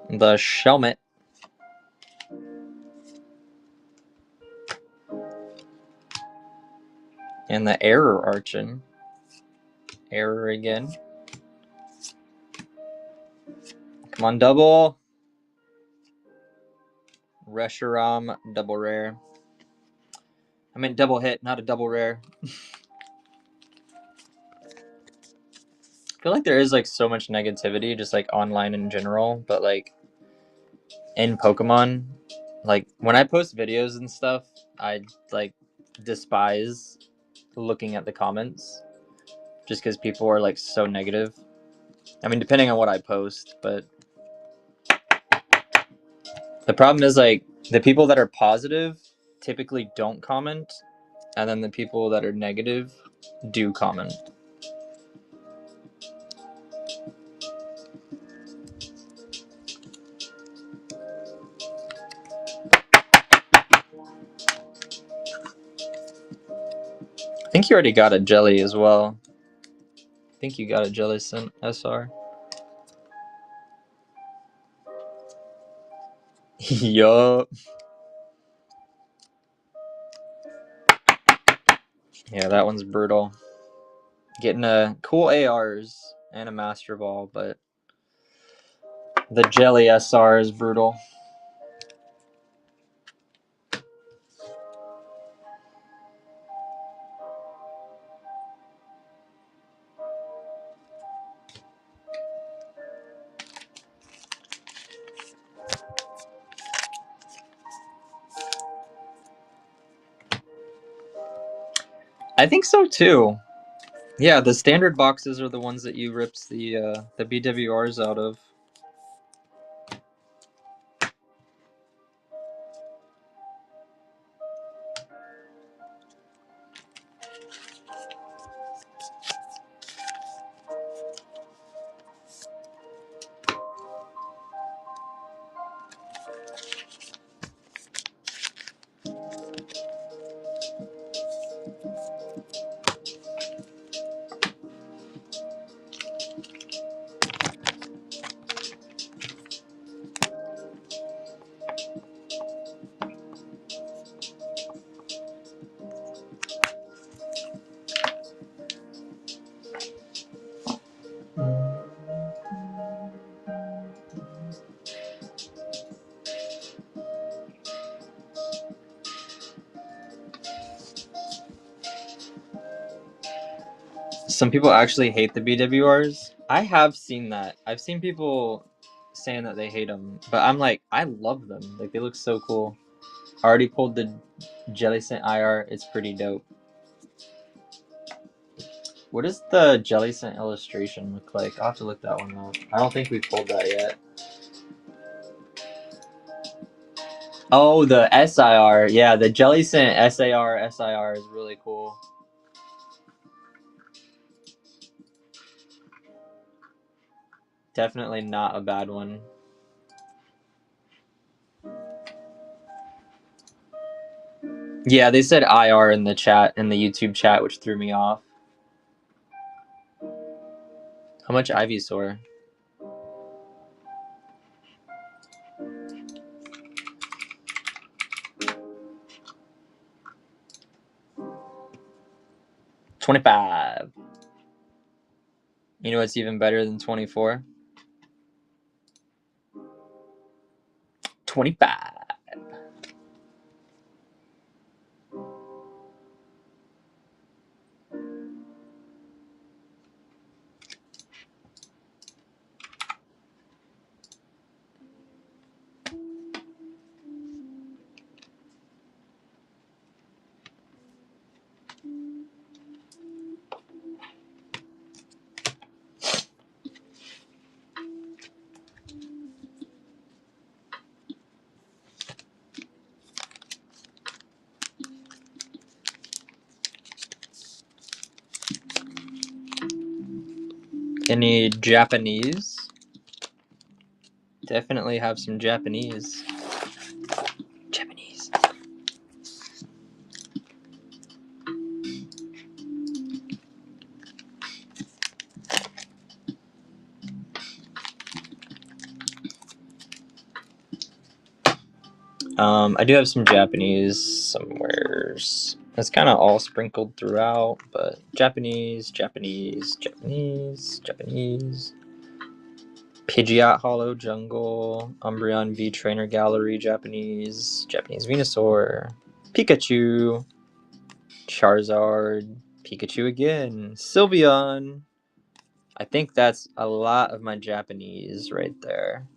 S1: The Shelmet. And the Error Archon. Error again. Come on, double. Reshiram, double rare. I meant double hit, not a double rare. I feel like there is like so much negativity just like online in general, but like in Pokemon, like when I post videos and stuff, I like despise looking at the comments just because people are like so negative. I mean, depending on what I post, but the problem is like the people that are positive typically don't comment, and then the people that are negative do comment. I think you already got a jelly as well. I think you got a jelly SR. Yup. Yeah, that one's brutal. Getting a cool ARs and a Master Ball, but the jelly SR is brutal. I think so too. Yeah, the standard boxes are the ones that you rips the BWRs out of. Some people actually hate the BWRs. I have seen that. I've seen people saying that they hate them, but I'm like, I love them. Like, they look so cool. I already pulled the Jellicent IR. It's pretty dope. What does the jelly scent illustration look like? I'll have to look that one up. I don't think we've pulled that yet. Oh, the SIR. Yeah, the jelly scent SIR is really cool. Definitely not a bad one. Yeah, they said IR in the chat, in the YouTube chat, which threw me off. How much Ivysaur? $25. You know what's even better than 24? 25. Any Japanese? Definitely have some Japanese. Japanese. I do have some Japanese somewheres. It's kind of all sprinkled throughout, but Japanese. Pidgeot Hollow Jungle, Umbreon V Trainer Gallery, Japanese Venusaur, Pikachu, Charizard, Pikachu again, Sylveon. I think that's a lot of my Japanese right there.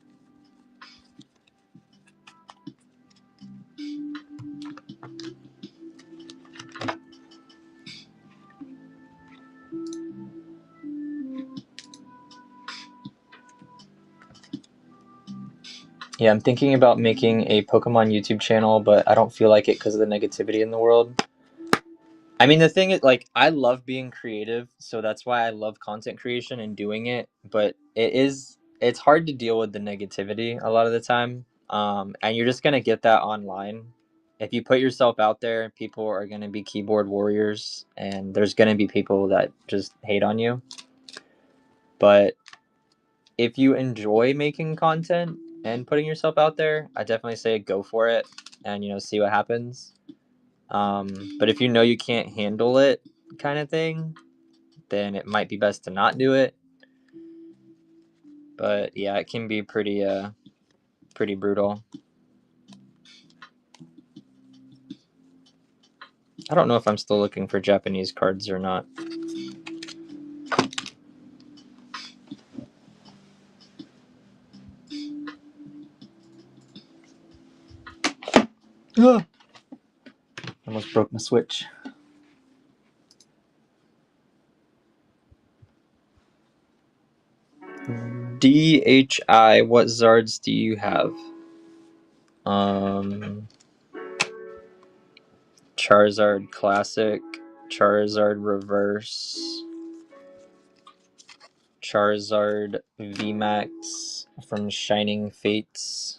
S1: Yeah, I'm thinking about making a Pokemon YouTube channel, but I don't feel like it because of the negativity in the world. I mean, the thing is, like, I love being creative, so that's why I love content creation and doing it, but it's hard to deal with the negativity a lot of the time. And you're just gonna get that online. If you put yourself out there, people are gonna be keyboard warriors, and there's gonna be people that just hate on you. But if you enjoy making content and putting yourself out there, I definitely say go for it and see what happens. But if you know you can't handle it, kind of thing, then it might be best to not do it. But yeah, it can be pretty brutal. I don't know if I'm still looking for Japanese cards or not. Almost broke my Switch. DHI, what Zards do you have? Charizard Classic, Charizard Reverse, Charizard VMAX from Shining Fates.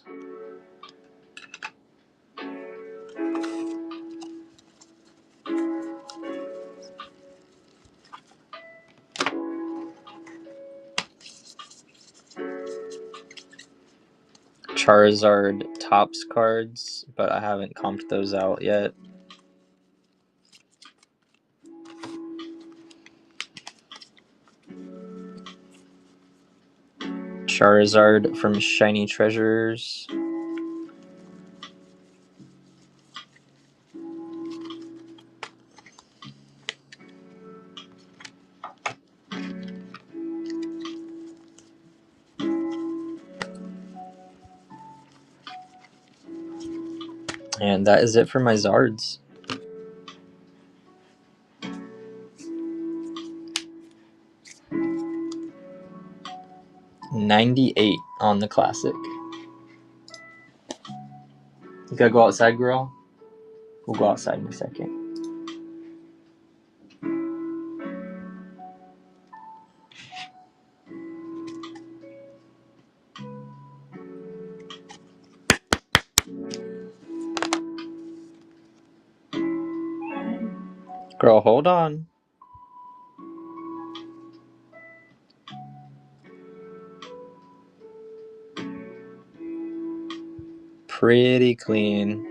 S1: Charizard Topps cards, but I haven't comped those out yet. Charizard from Shiny Treasures. And that is it for my Zards. 98 on the classic. You gotta go outside, girl? We'll go outside in a second. Girl, hold on. Pretty clean.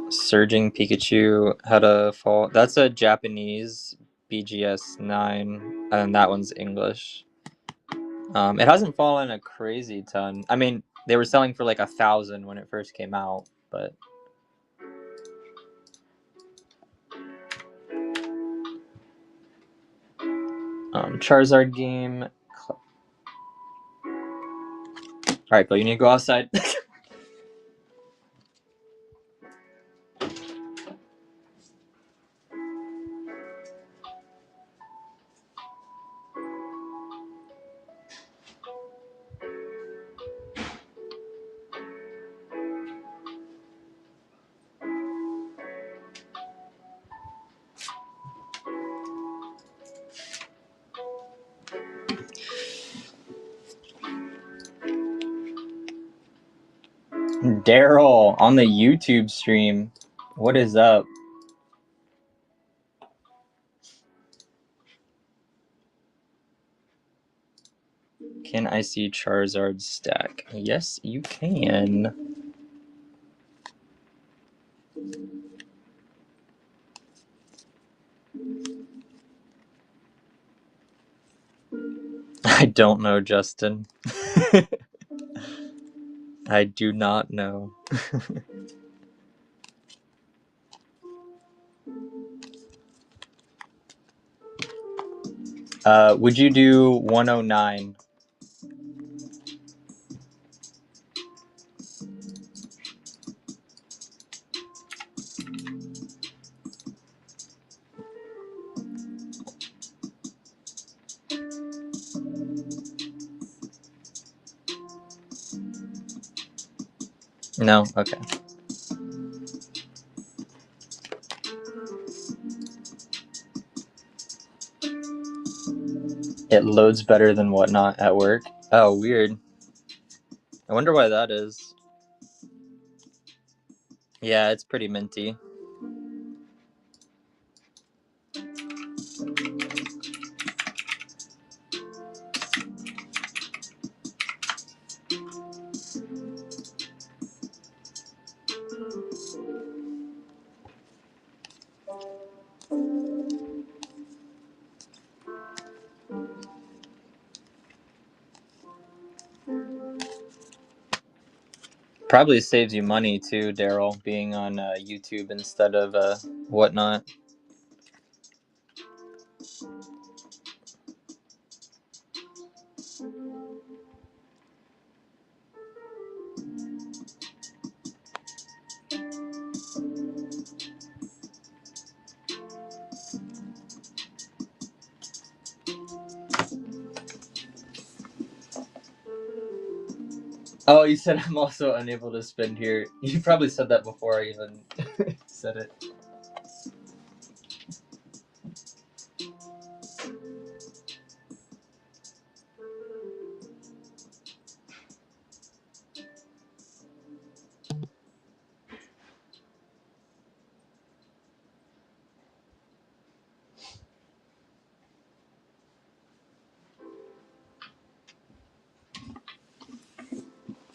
S1: Surging Pikachu had a fall. That's a Japanese BGS 9, and that one's English. It hasn't fallen a crazy ton. I mean, they were selling for like 1,000 when it first came out, but Charizard game. All right, go. You need to go outside. Daryl on the YouTube stream. What is up? Can I see Charizard's stack? Yes, you can. I don't know, Justin. I do not know. Would you do 109? No? Okay. It loads better than Whatnot at work. Oh, weird. I wonder why that is. Yeah, it's pretty minty. Probably saves you money too, Daryl, being on YouTube instead of Whatnot. Oh, you said I'm also unable to spend here. You probably said that before I even said it.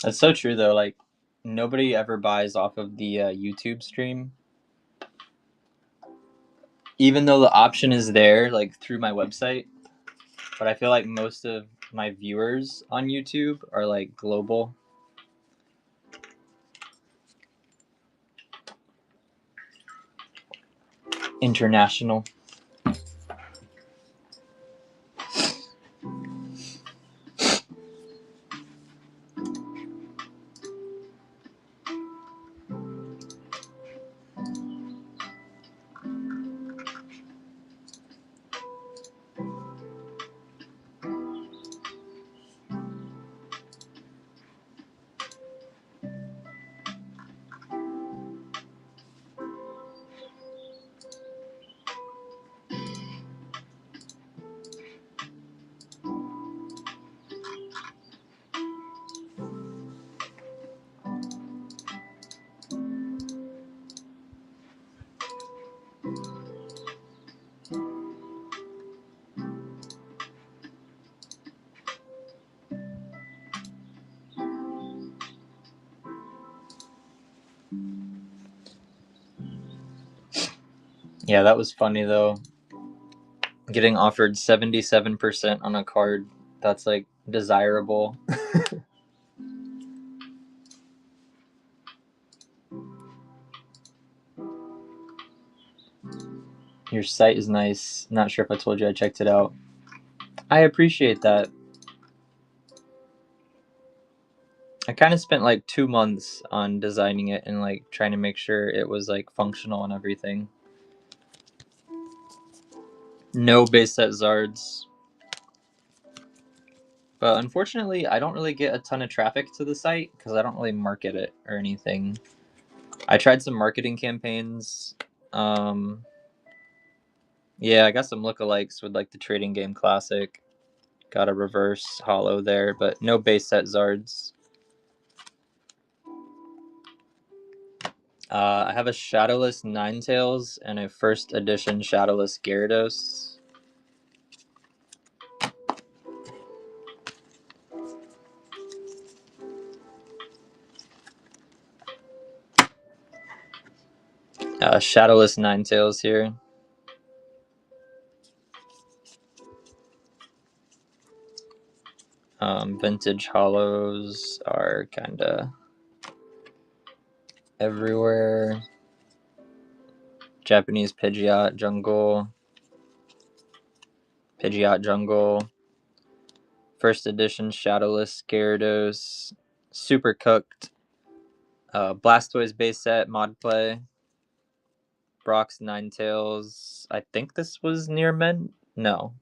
S1: That's so true, though. Like, nobody ever buys off of the YouTube stream. Even though the option is there, like, through my website. But I feel like most of my viewers on YouTube are, like, global. International. Yeah, that was funny though. Getting offered 77% on a card that's like desirable. Your site is nice. Not sure if I told you I checked it out. I appreciate that. I kind of spent like 2 months on designing it and like trying to make sure it was like functional and everything. No base set Zards. But unfortunately, I don't really get a ton of traffic to the site because I don't really market it or anything. I tried some marketing campaigns. Yeah, I got some lookalikes with like the Trading Game Classic. Got a reverse hollow there, but no base set Zards. I have a Shadowless Ninetales and a first edition Shadowless Gyarados. Shadowless Ninetales here. Vintage hollows are kind of everywhere. Japanese Pidgeot Jungle. Pidgeot Jungle. First edition Shadowless Gyarados. Super Cooked. Blastoise base set mod play. Brock's Ninetales. I think this was near mint. No.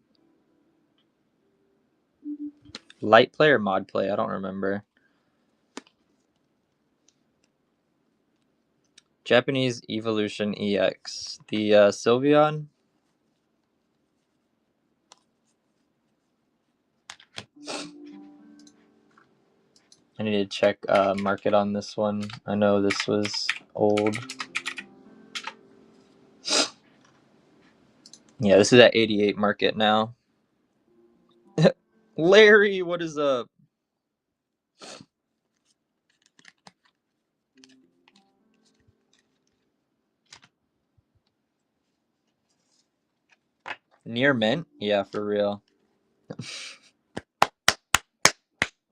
S1: Light play or mod play? I don't remember. Japanese Evolution EX. The Sylveon. I need to check market on this one. I know this was old. Yeah, this is at 88 market now. Larry, what is up? Near mint? Yeah, for real.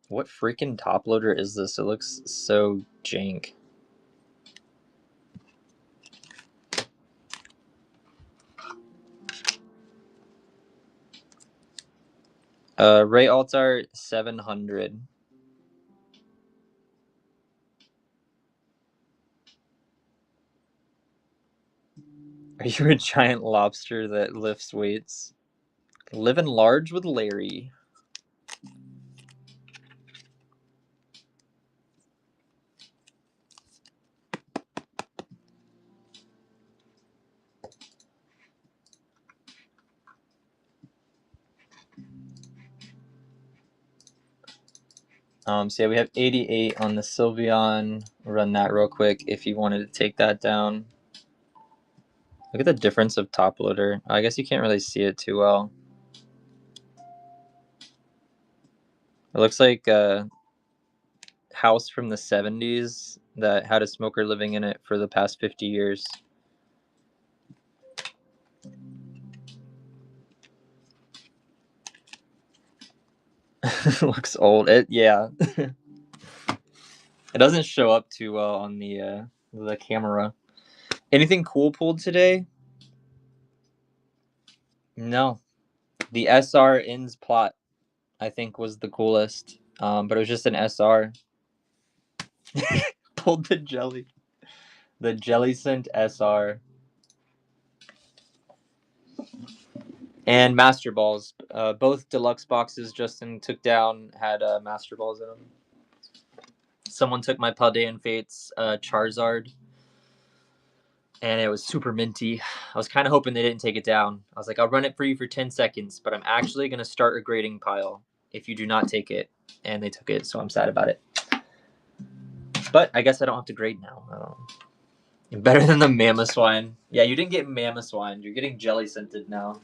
S1: What freaking top loader is this? It looks so jank. Ray Altar 700. Are you a giant lobster that lifts weights? Living large with Larry. So yeah, we have 88 on the Sylveon. Run that real quick if you wanted to take that down. Look at the difference of top loader. I guess you can't really see it too well. It looks like a house from the 70s that had a smoker living in it for the past 50 years. Looks old. Yeah. It doesn't show up too well on the camera. Anything cool pulled today? No. The SR ins plot, I think, was the coolest. But it was just an SR. Pulled the jelly. The Jellicent SR. And Master Balls. Both deluxe boxes Justin took down had Master Balls in them. Someone took my Paldean Fates Charizard. And it was super minty. I was kind of hoping they didn't take it down. I was like, I'll run it for you for 10 seconds, but I'm actually going to start a grading pile if you do not take it. And they took it, so I'm sad about it. But I guess I don't have to grade now. Better than the Mamoswine. Yeah, you didn't get Mamoswine. You're getting Jelly Scented now.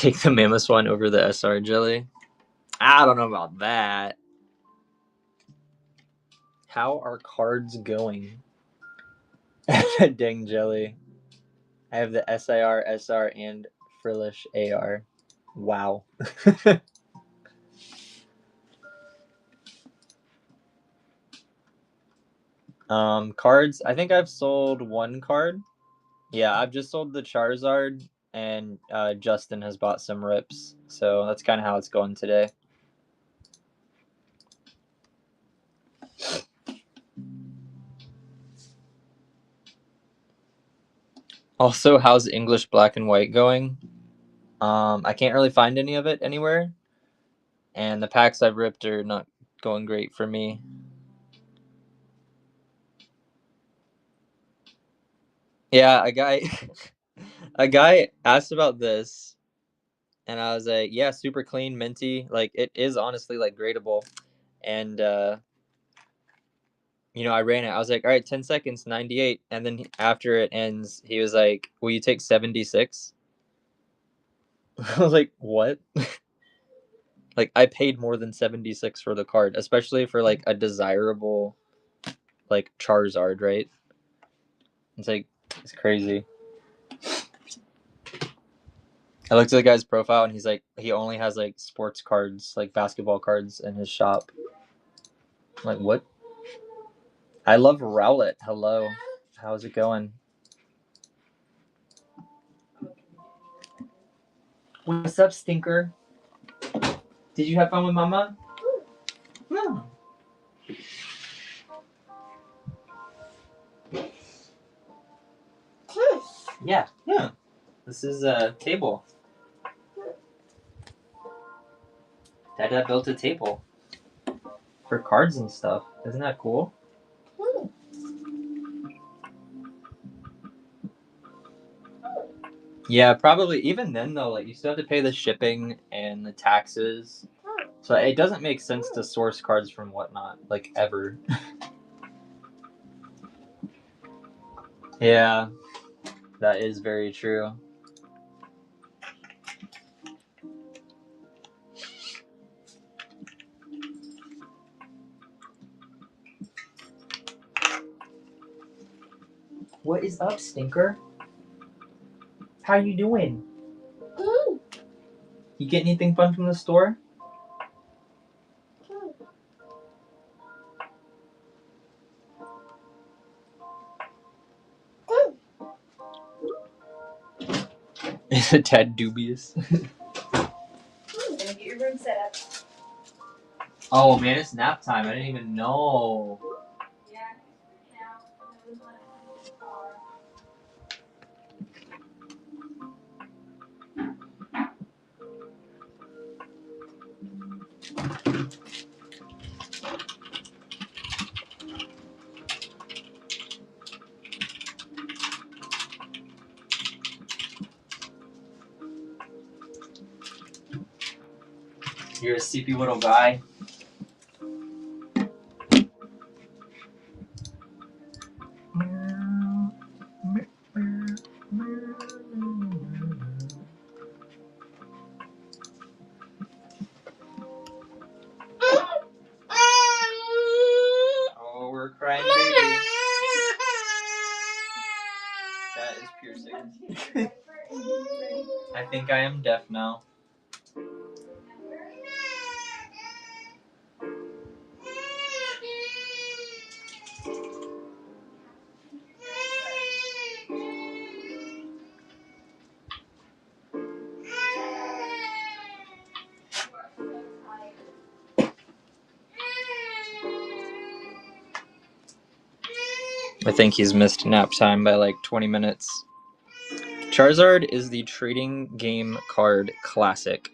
S1: take the Mammoth one over the SR jelly. I don't know about that. How are cards going? Dang jelly. I have the SIR, SR, and Frillish AR. Wow. Cards. I think I've sold one card. Yeah, I've just sold the Charizard, and Justin has bought some rips. So that's kind of how it's going today. Also, how's English Black and White going? I can't really find any of it anywhere, and the packs I've ripped are not going great for me. Yeah, a guy asked about this, and I was like, yeah, super clean, minty. Like, it is honestly like gradable. And I ran it. I was like, all right, 10 seconds, 98. And then after it ends, he was like, will you take 76? I was like, what? Like, I paid more than 76 for the card, especially for like a desirable like Charizard, right? It's like, it's crazy. I looked at the guy's profile, and he's like, he only has like sports cards, like basketball cards in his shop. I'm like, what? I love Rowlet. Hello. How's it going? What's up, Stinker? Did you have fun with Mama? No. Yeah. This is a table. Dad built a table for cards and stuff. Isn't that cool? Yeah, probably. Even then, though, like you still have to pay the shipping and the taxes, so it doesn't make sense to source cards from Whatnot, like ever. Yeah, that is very true. What is up, Stinker? How you doing? Good. You get anything fun from the store? Is it Ted dubious?
S2: Gonna get your room set up.
S1: Oh man, it's nap time. I didn't even know.
S2: Yeah, now.
S1: You're a sleepy little guy. Oh, we're crying baby. That is piercing. I think I am deaf now. I think he's missed nap time by like 20 minutes. Charizard is the trading game card classic.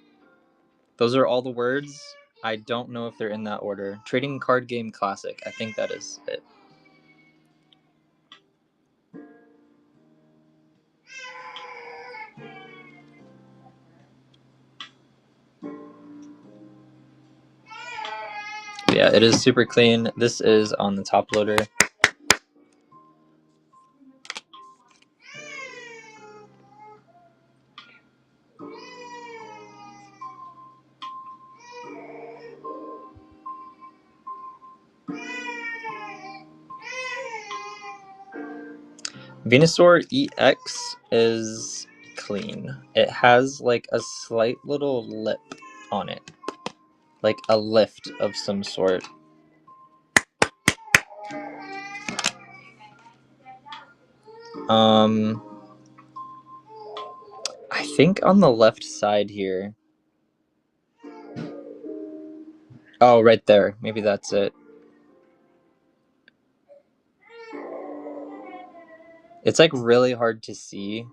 S1: Those are all the words. I don't know if they're in that order. Trading card game classic. I think that is it. Yeah, it is super clean. This is on the top loader. Venusaur EX is clean. It has like a slight little lip on it, like a lift of some sort. I think on the left side here. Oh, right there. Maybe that's it. It's like really hard to see.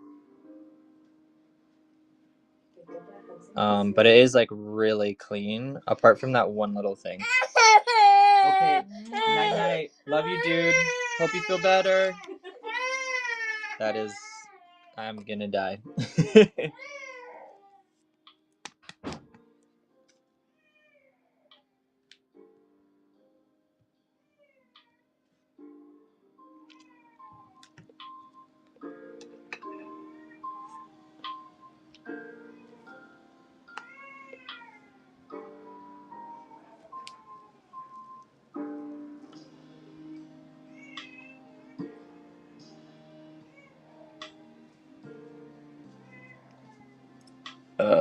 S1: But it is like really clean, apart from that one little thing. Okay, night night. Love you, dude. Hope you feel better. That is, I'm gonna die.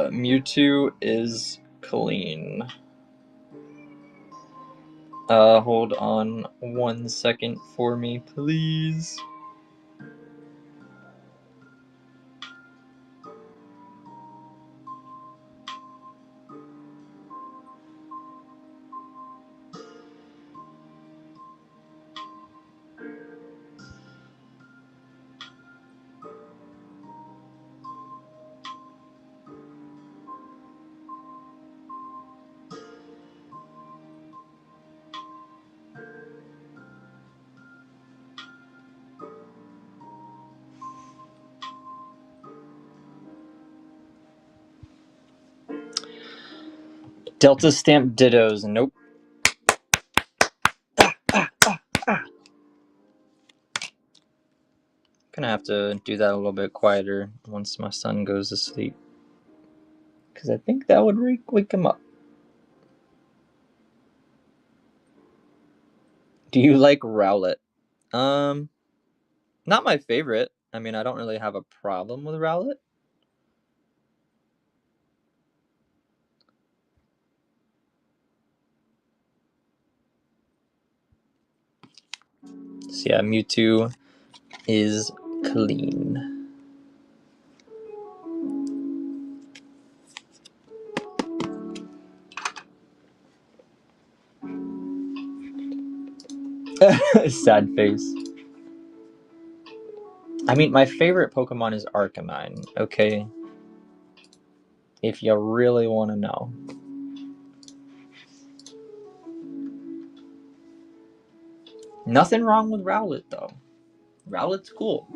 S1: Mewtwo is clean. Hold on 1 second for me, please. Delta stamp dittos. Nope. Gonna have to do that a little bit quieter once my son goes to sleep, because I think that would wake him up. Do you like Rowlet? Not my favorite. I mean, I don't really have a problem with Rowlet. So yeah, Mewtwo is clean. Sad face. I mean, my favorite Pokemon is Arcanine, okay? If you really want to know. Nothing wrong with Rowlet, though. Rowlet's cool.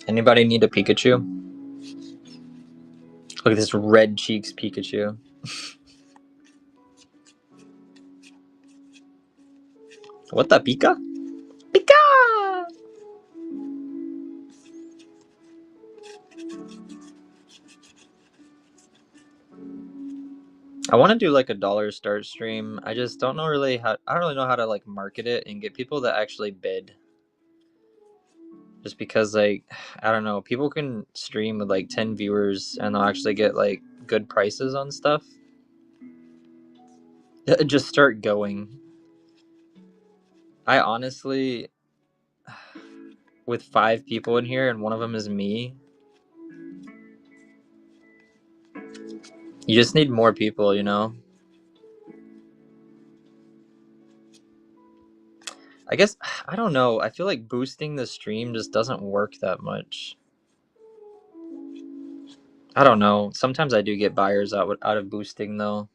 S1: Anybody need a Pikachu? Look at this red cheeks Pikachu. What the Pika? Pika! I want to do like a dollar start stream. I just don't know really how. I don't really know how to like market it and get people to actually bid. Just because like I don't know, people can stream with like 10 viewers and they'll actually get like good prices on stuff. Just start going. I honestly, with 5 people in here and one of them is me, you just need more people, you know? I guess, I don't know. I feel like boosting the stream just doesn't work that much. I don't know. Sometimes I do get buyers out of boosting though.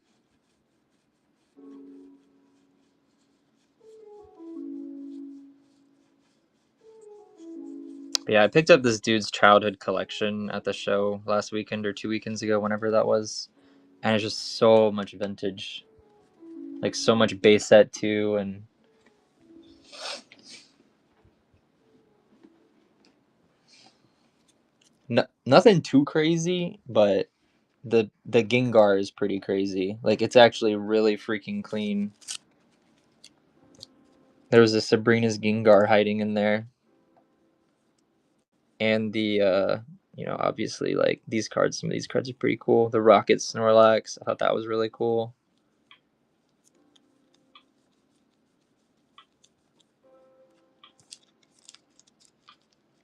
S1: But yeah, I picked up this dude's childhood collection at the show last weekend or 2 weekends ago, whenever that was, and it's just so much vintage, like so much base set too, and nothing too crazy, but the Gengar is pretty crazy. Like it's actually really freaking clean. There was a Sabrina's Gengar hiding in there, and obviously like these cards. Some of these cards are pretty cool. The Rocket Snorlax, I thought that was really cool.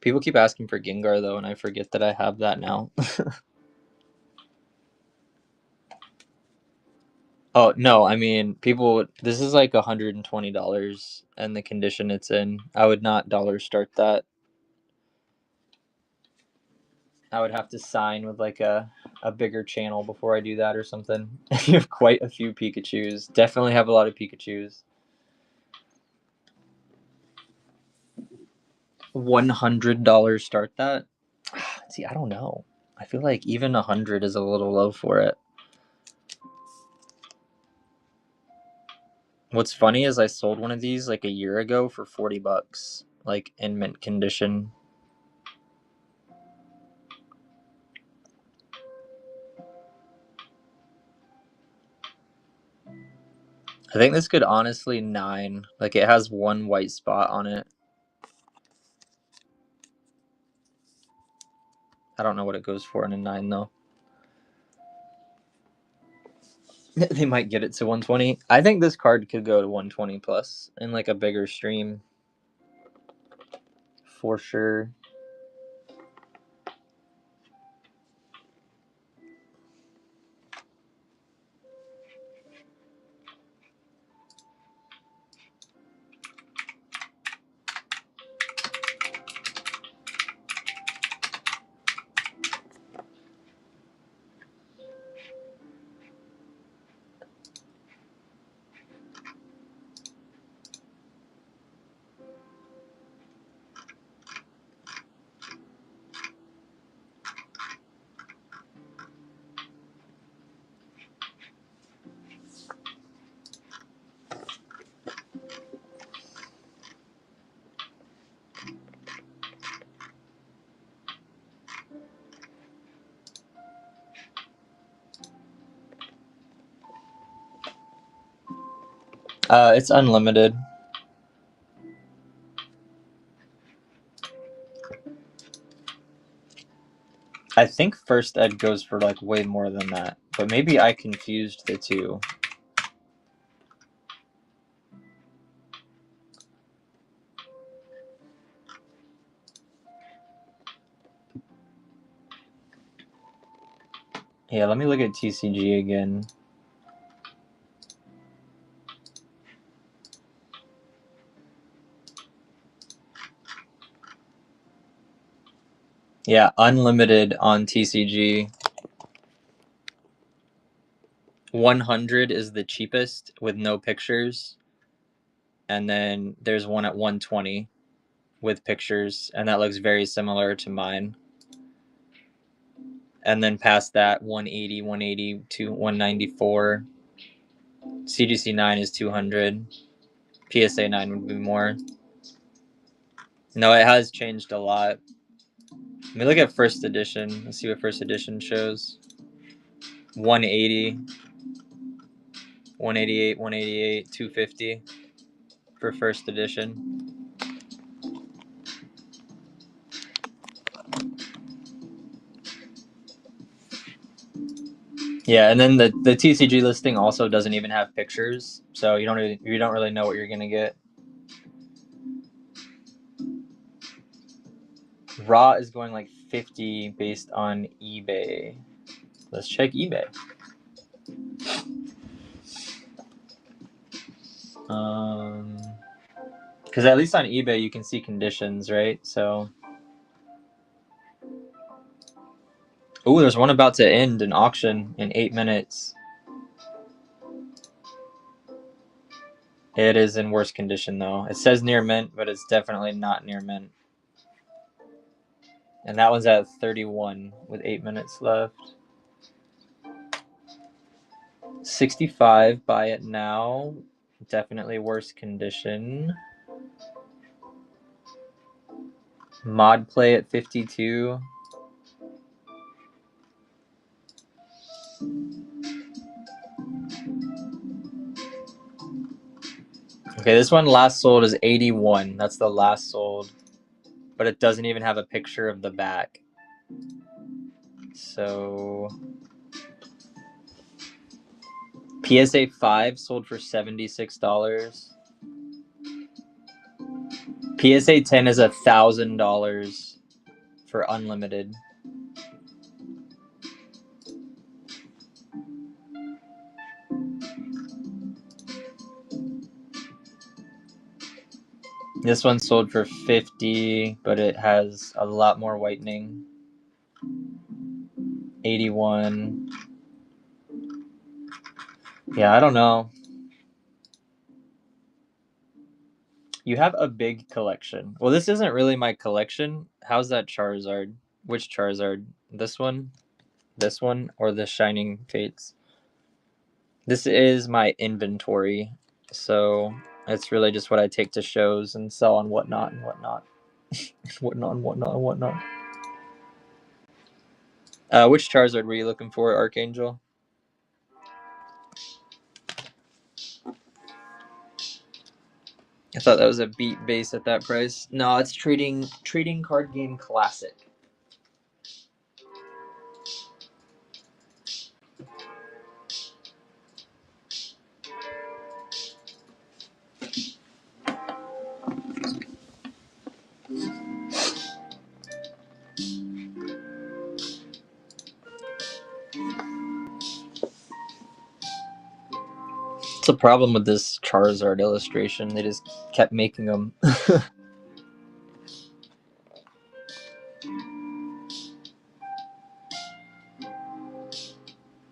S1: People keep asking for Gengar though, and I forget that I have that now. Oh no, I mean people. This is like $120, and the condition it's in. I would not dollar start that. I would have to sign with like a bigger channel before I do that or something. You have quite a few Pikachus. Definitely have a lot of Pikachus. $100 start that. See, I don't know. I feel like even 100 is a little low for it. What's funny is I sold one of these like a year ago for $40, like in mint condition. I think this could honestly 9. Like it has one white spot on it. I don't know what it goes for in a 9 though. They might get it to 120. I think this card could go to 120 plus in like a bigger stream. For sure. It's unlimited. I think first ed goes for like way more than that, but maybe I confused the two. Yeah, let me look at TCG again. Yeah, unlimited on TCG. 100 is the cheapest with no pictures, and then there's one at 120 with pictures, and that looks very similar to mine. And then past that, 180, 180 to 194. CGC 9 is 200. PSA 9 would be more. No, it has changed a lot. Let me look at first edition. Let's see what first edition shows. 180, 188, 188, 250 for first edition. Yeah, and then the TCG listing also doesn't even have pictures, so you don't really know what you're gonna get. Raw is going like 50 based on eBay. Let's check eBay. Because at least on eBay you can see conditions, right? So Ooh, there's one about to end an auction in 8 minutes. It is in worse condition though. It says near mint, but it's definitely not near mint. And that one's at 31 with 8 minutes left. 65, buy it now. Definitely worse condition. Mod play at 52. Okay, this one last sold is 81. That's the last sold. But it doesn't even have a picture of the back. So PSA 5 sold for $76. PSA 10 is $1,000 for unlimited. This one sold for 50, but it has a lot more whitening. 81. Yeah, I don't know. You have a big collection. Well, this isn't really my collection. How's that Charizard? Which Charizard? This one, or the Shining Fates? This is my inventory. So it's really just what I take to shows and sell on whatnot and whatnot. Whatnot and whatnot and whatnot. Which Charizard were you looking for, Archangel? I thought that was a beat base at that price. No, it's trading card game classic. It's a problem with this Charizard illustration. They just kept making them.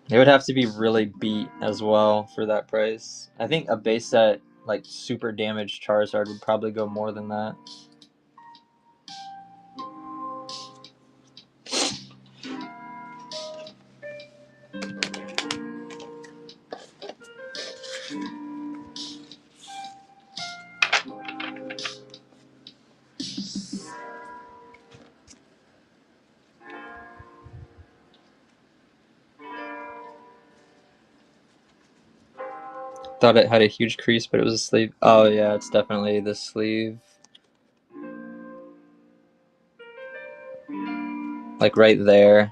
S1: It would have to be really beat as well for that price. I think a base set, like super damaged Charizard, would probably go more than that. Thought it had a huge crease, but it was a sleeve. Oh yeah, it's definitely the sleeve. Like right there.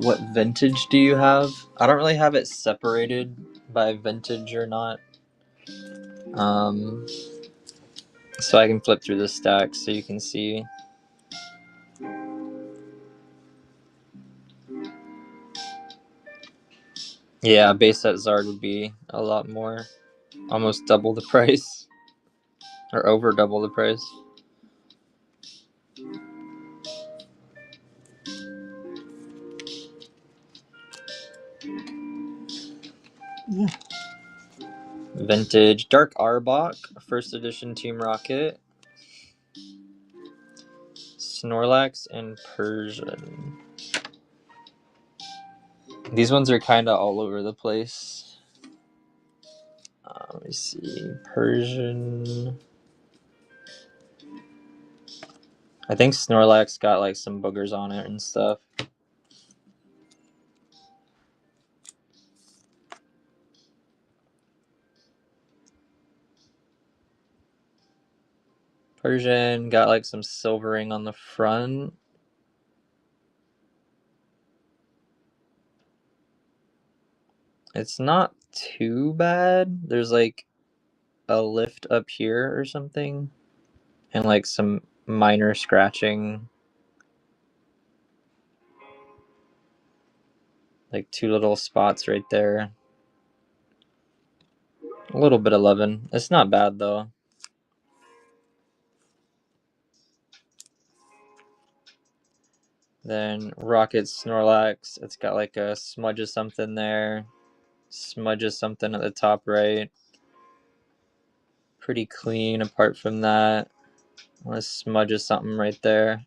S1: What vintage do you have? I don't really have it separated by vintage or not. So I can flip through the stacks so you can see. Yeah, base set Zard would be a lot more. Almost double the price. Or over double the price. Yeah. Vintage Dark Arbok, first edition Team Rocket. Snorlax and Persian. These ones are kind of all over the place. Let me see. Persian. I think Snorlax got like some boogers on it and stuff. Persian got like some silvering on the front. It's not too bad. There's like a lift up here or something, and like some minor scratching, like 2 little spots right there. A little bit of 11. It's not bad though. Then Rocket Snorlax, it's got like a smudge of something there, smudge of something at the top right. Pretty clean apart from that. A smudge of something right there.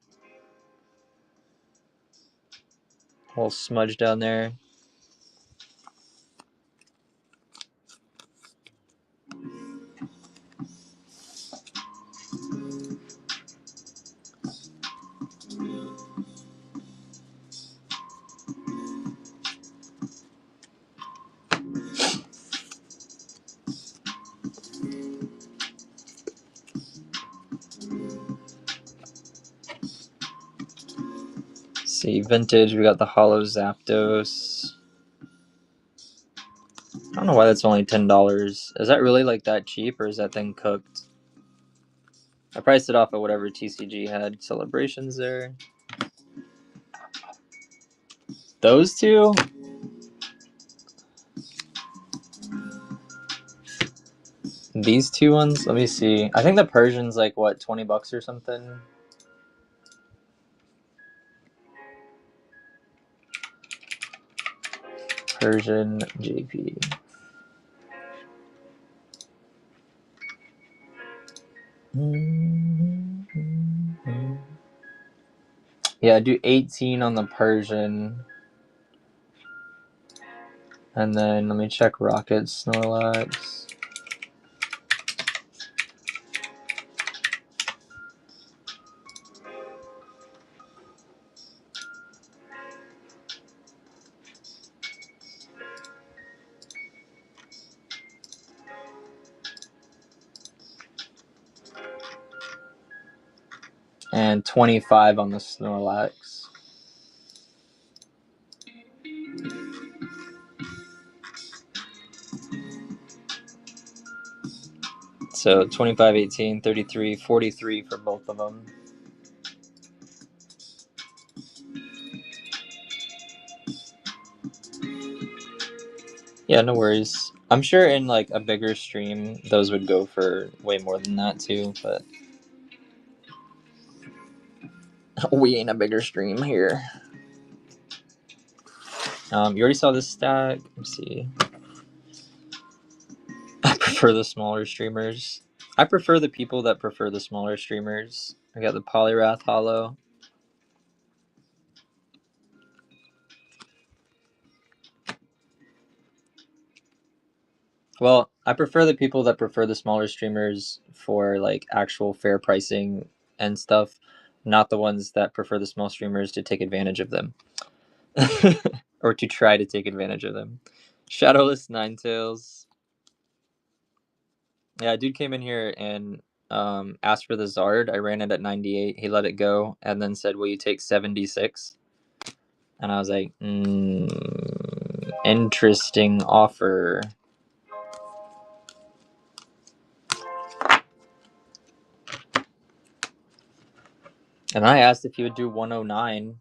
S1: A little smudge down there. See, vintage, we got the Hollow Zapdos. I don't know why that's only $10. Is that really like that cheap, or is that thing cooked? I priced it off at whatever TCG had celebrations there. Those two? These two ones? Let me see. I think the Persian's like, what, 20 bucks or something? Persian JP. Yeah, do 18 on the Persian. And then let me check Rocket Snorlax. And 25 on the Snorlax. So 25, 18, 33, 43 for both of them. Yeah, no worries. I'm sure in like a bigger stream, those would go for way more than that too, but we ain't a bigger stream here. You already saw this stack. Let's see. I prefer the smaller streamers. I prefer the people that prefer the smaller streamers. I got the Polyrath Hollow. Well, I prefer the people that prefer the smaller streamers for like actual fair pricing and stuff, not the ones that prefer the small streamers to take advantage of them. Or to try to take advantage of them. Shadowless Ninetales. Yeah, dude came in here and asked for the Zard. I ran it at 98. He let it go and then said, "Will you take 76?" And I was like, interesting offer. And I asked if he would do 109.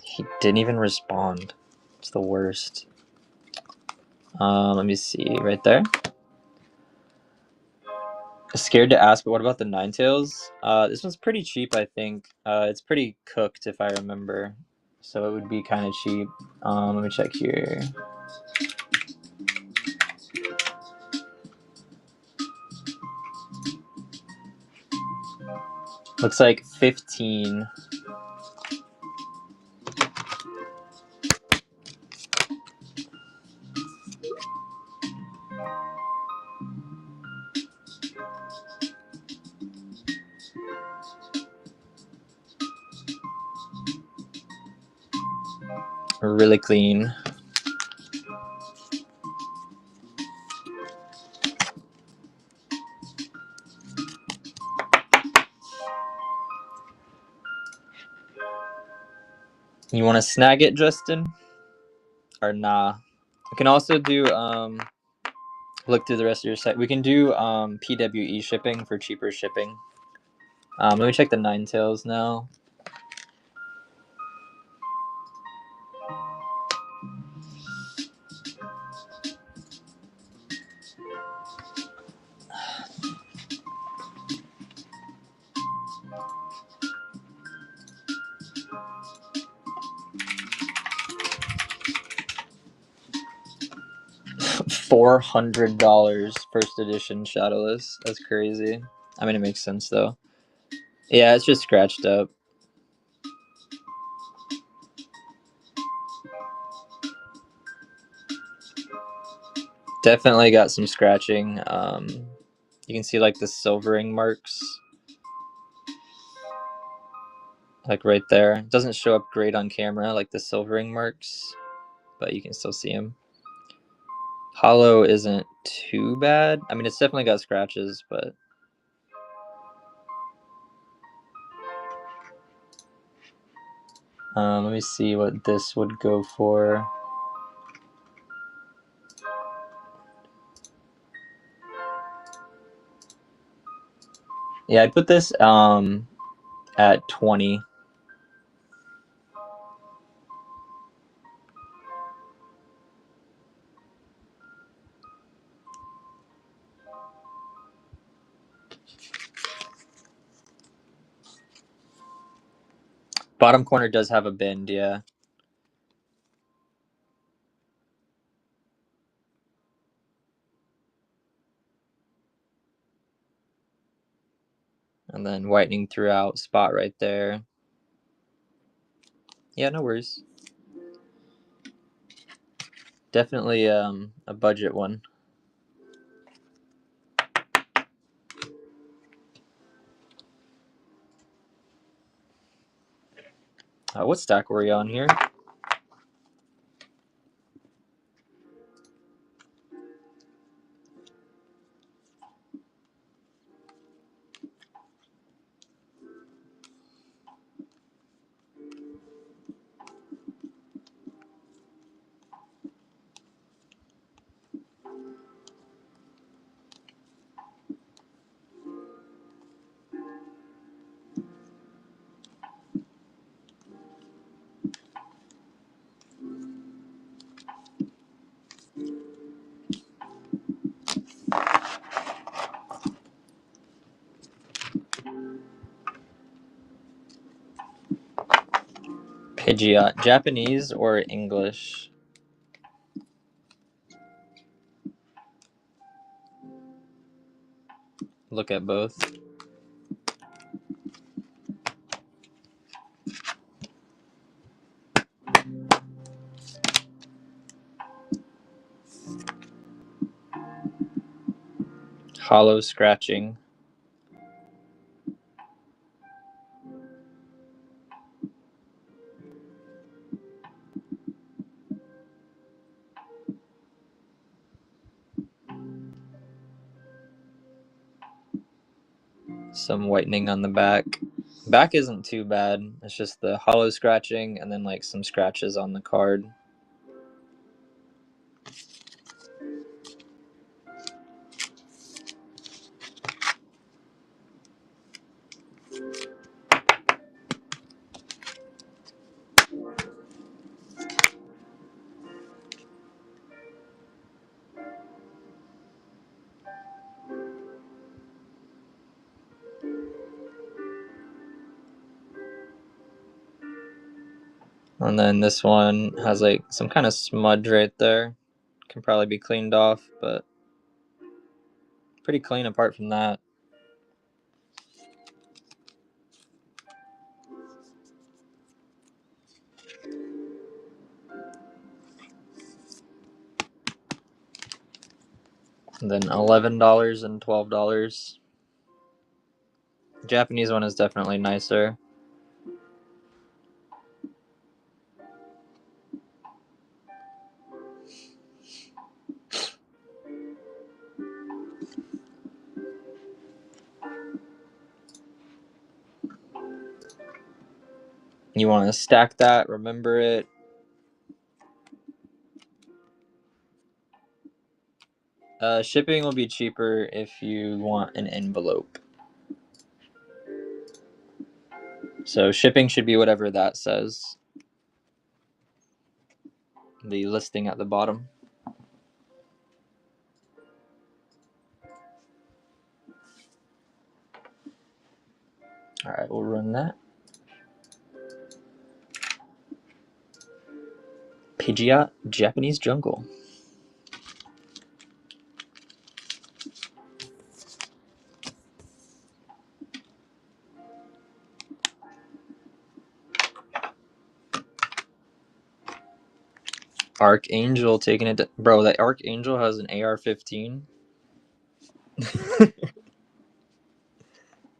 S1: He didn't even respond. It's the worst. Let me see. Right there. Scared to ask, but what about the Ninetales? This one's pretty cheap, I think. It's pretty cooked, if I remember. So it would be kind of cheap. Let me check here. Looks like 15. Really clean. You want to snag it, Justin? Or nah? We can also do look through the rest of your site. We can do PWE shipping for cheaper shipping. Let me check the nine tails now. $400 first edition shadowless. That's crazy. I mean, it makes sense though. Yeah, it's just scratched up. Definitely got some scratching. You can see like the silvering marks, like right there. It doesn't show up great on camera, like the silvering marks, but you can still see them. Hollow isn't too bad. I mean, it's definitely got scratches, but let me see what this would go for. Yeah, I'd put this at 20. Bottom corner does have a bend, yeah. And then whitening throughout, spot right there. Yeah, no worries. Definitely a budget one. What stack were you on here? Pidgeot. Japanese or English? Look at both. Hollow scratching. Some whitening on the back. Back isn't too bad. It's just the hollow scratching and then like some scratches on the card. And then this one has like some kind of smudge right there. Can probably be cleaned off, but pretty clean apart from that. And then $11 and $12. Japanese one is definitely nicer. You want to stack that, remember it. Shipping will be cheaper if you want an envelope. So shipping should be whatever that says. The listing at the bottom. All right, we'll run that. Pidgeot Japanese Jungle. Archangel taking it. Bro, that Archangel has an AR-15.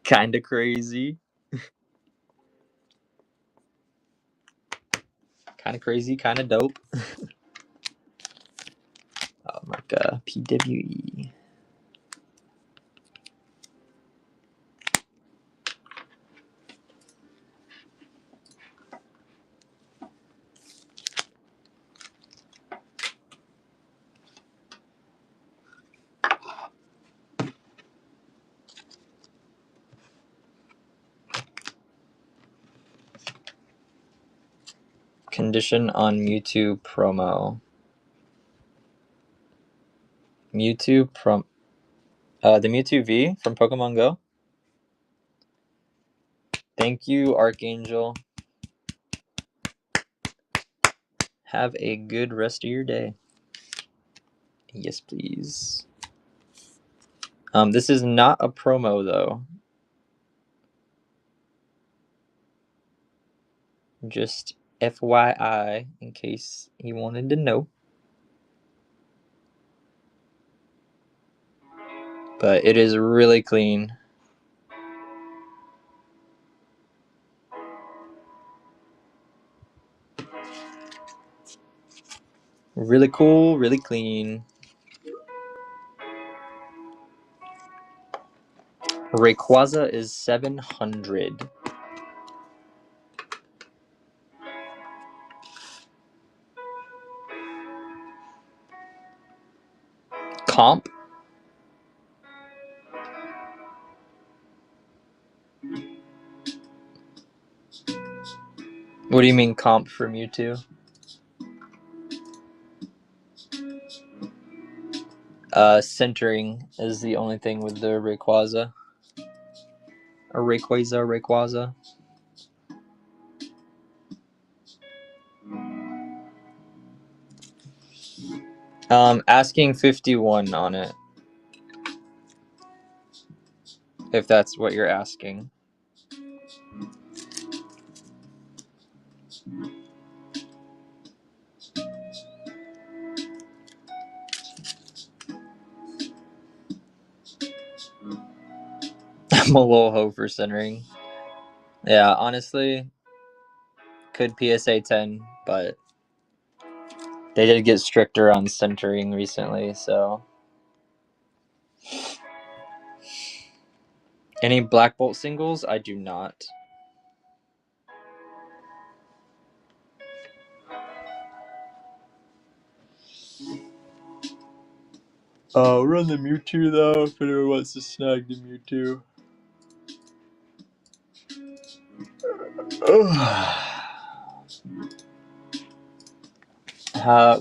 S1: Kinda crazy. Kinda crazy, kinda dope. Oh my god, PWE. Condition on Mewtwo promo. Mewtwo the Mewtwo V from Pokemon Go. Thank you, Archangel. Have a good rest of your day. Yes, please. This is not a promo though. Just FYI, in case you wanted to know. But it is really clean. Really cool, really clean. Rayquaza is 700. Comp? What do you mean comp for Mewtwo? Centering is the only thing with the Rayquaza. Or Rayquaza. Asking 51 on it. If that's what you're asking. I'm a little hoe for centering. Yeah, honestly, could PSA 10, but they did get stricter on centering recently, so. Any Black Bolt singles? I do not. Run the Mewtwo though, if anyone wants to snag the Mewtwo.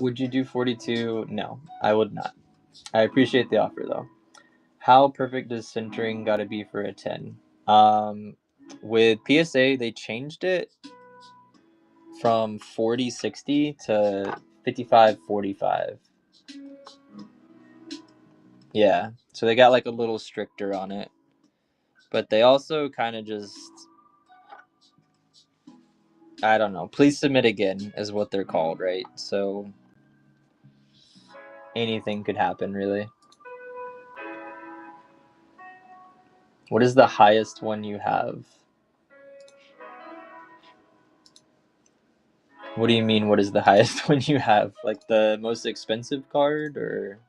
S1: Would you do 42? No, I would not. I appreciate the offer though. How perfect does centering gotta be for a 10? With PSA, they changed it from 40-60 to 55-45. Yeah, so they got like a little stricter on it. But they also kind of just, I don't know, please submit again is what they're called, right? So anything could happen, really. What is the highest one you have? What do you mean, what is the highest one you have? Like the most expensive card, or?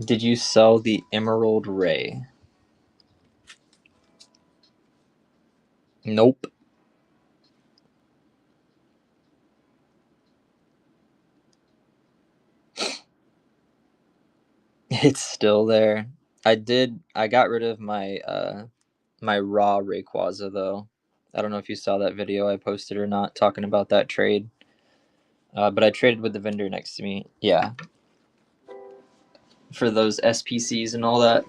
S1: Did you sell the Emerald Ray? Nope. It's still there. I got rid of my my raw Rayquaza though. I don't know if you saw that video I posted or not talking about that trade. But I traded with the vendor next to me. Yeah. For those SPCs and all that.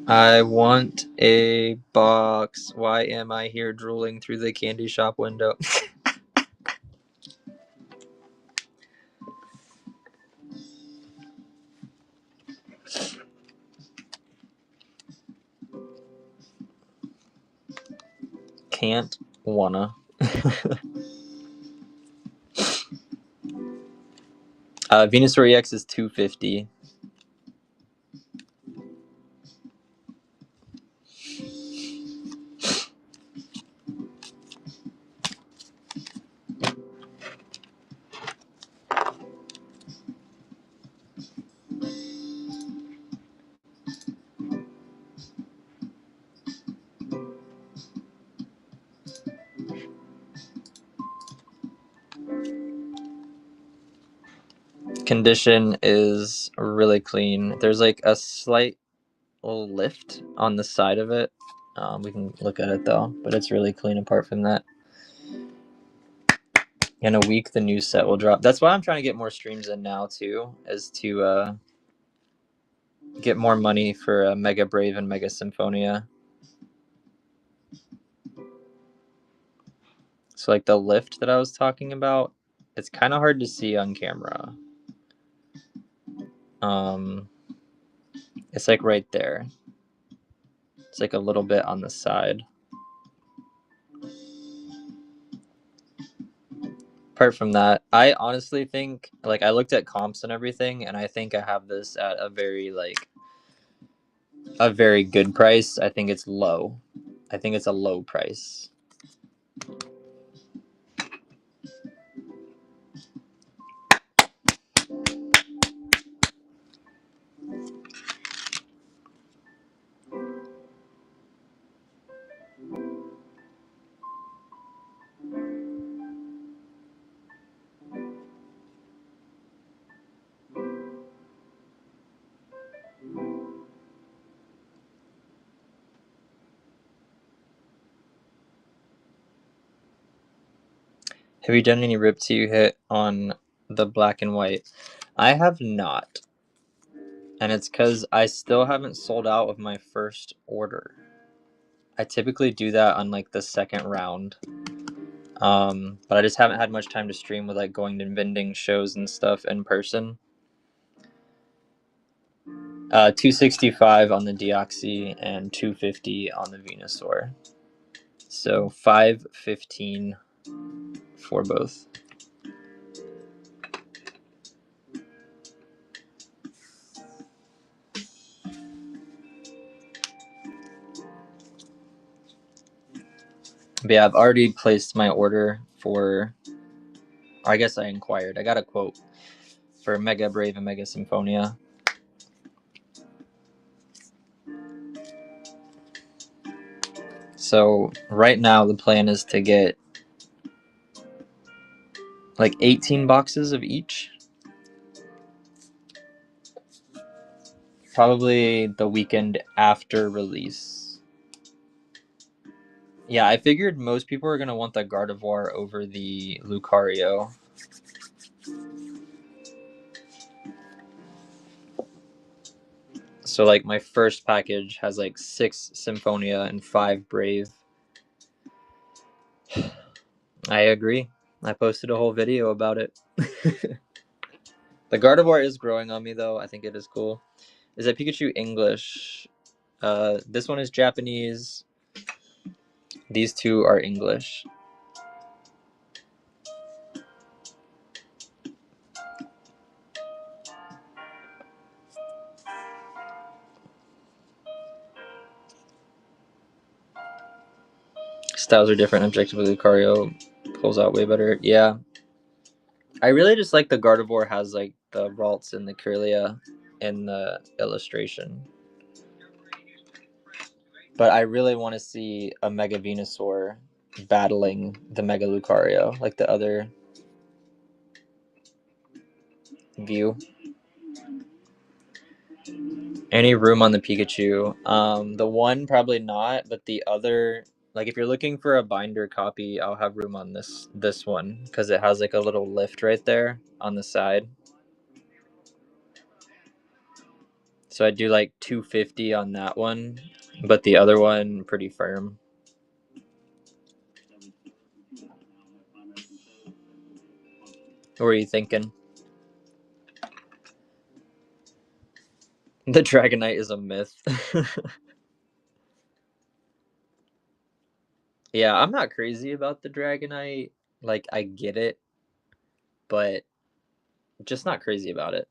S1: I want a box. Why am I here drooling through the candy shop window? Can't wanna. Venusaur EX is 250. Condition is really clean. There's like a slight little lift on the side of it. We can look at it though, but it's really clean apart from that. In a week, the new set will drop. That's why I'm trying to get more streams in now too, is to get more money for Mega Brave and Mega Symphonia. So like the lift that I was talking about, it's kind of hard to see on camera. It's like right there. It's like a little bit on the side. Apart from that, I honestly think, like, I looked at comps and everything, and I think I have this at a very good price. I think it's low. I think it's a low price. Have you done any RIP 2 hit on the black and white? I have not. And it's because I still haven't sold out of my first order. I typically do that on like the second round. But I just haven't had much time to stream with like going to vending shows and stuff in person. 265 on the Deoxy and 250 on the Venusaur. So 515 for both. But yeah, I've already placed my order for, I guess I inquired. I got a quote for Mega Brave and Mega Symphonia. So right now the plan is to get like 18 boxes of each. Probably the weekend after release. Yeah, I figured most people are going to want the Gardevoir over the Lucario. So like my first package has like 6 Symphonia and 5 Brave. I agree. I posted a whole video about it. The Gardevoir is growing on me though. I think it is cool. Is that Pikachu English? This one is Japanese. These two are English. Styles are different. Objectively, Lucario pulls out way better. Yeah. I really just like the Gardevoir has like the Ralts and the Kirlia in the illustration. But I really want to see a Mega Venusaur battling the Mega Lucario, like the other view. Any room on the Pikachu? The one probably not, but the other, like if you're looking for a binder copy, I'll have room on this one because it has like a little lift right there on the side. So I do like 250 on that one, but the other one pretty firm. What were you thinking? The Dragonite is a myth. Yeah, I'm not crazy about the Dragonite. Like, I get it, but just not crazy about it.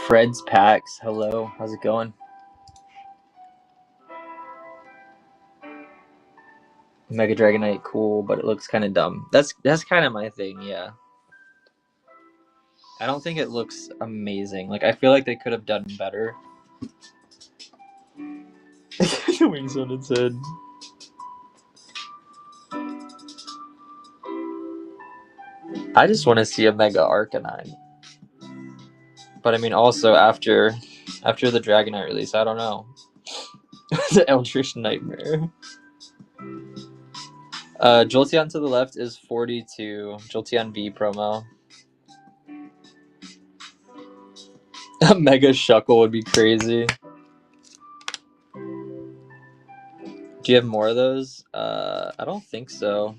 S1: Fred's Packs, hello, how's it going? Mega Dragonite, cool, but it looks kind of dumb. That's kind of my thing, yeah. I don't think it looks amazing. Like, I feel like they could have done better. The wings on its head. I just want to see a Mega Arcanine. But I mean, also after the Dragonite release, I don't know. The Eldritch Nightmare. Jolteon to the left is 42. Jolteon V promo. A Mega Shuckle would be crazy. Do you have more of those? I don't think so.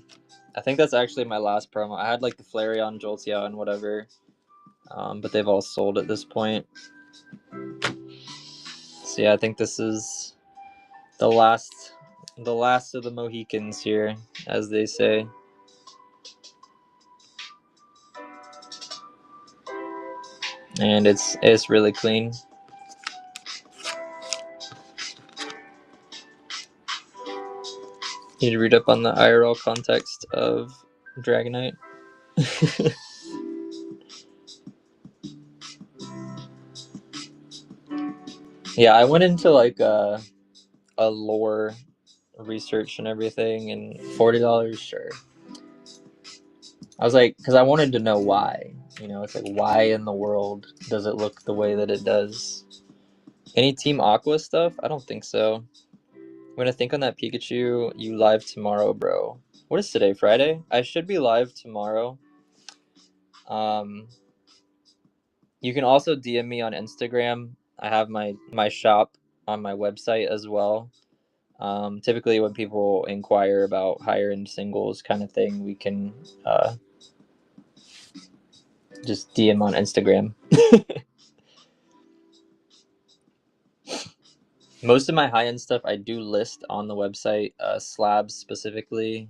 S1: I think that's actually my last promo. I had like the Flareon, Jolteon, whatever. But they've all sold at this point. So yeah, I think this is the last of the Mohicans here, as they say. And it's really clean. Need to read up on the IRL context of Dragonite. Yeah, I went into like a lore research and everything, and $40, sure. I was like, because I wanted to know why. You know, it's like, why in the world does it look the way that it does? Any Team Aqua stuff? I don't think so. I'm gonna think on that Pikachu. You live tomorrow, bro. What is today? Friday? I should be live tomorrow. You can also DM me on Instagram. I have my shop on my website as well. Typically, when people inquire about higher end singles kind of thing, we can just DM on Instagram. Most of my high end stuff I do list on the website, slabs specifically.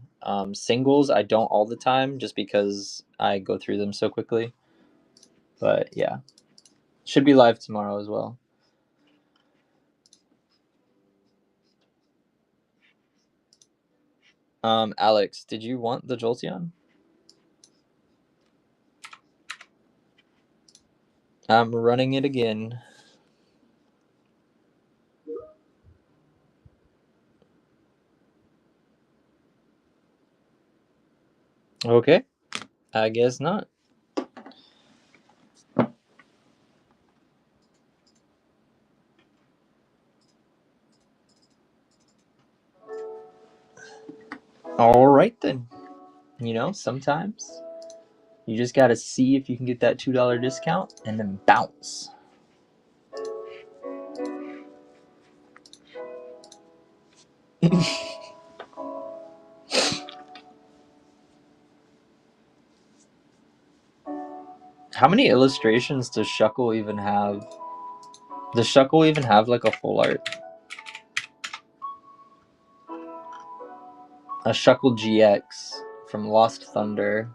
S1: Singles I don't all the time just because I go through them so quickly. But yeah, should be live tomorrow as well. Alex, did you want the Jolteon? I'm running it again. Okay, I guess not. All right then. You know, sometimes you just gotta see if you can get that $2 discount and then bounce. How many illustrations does Shuckle even have? Does Shuckle even have like a full art? A Shuckle GX from Lost Thunder.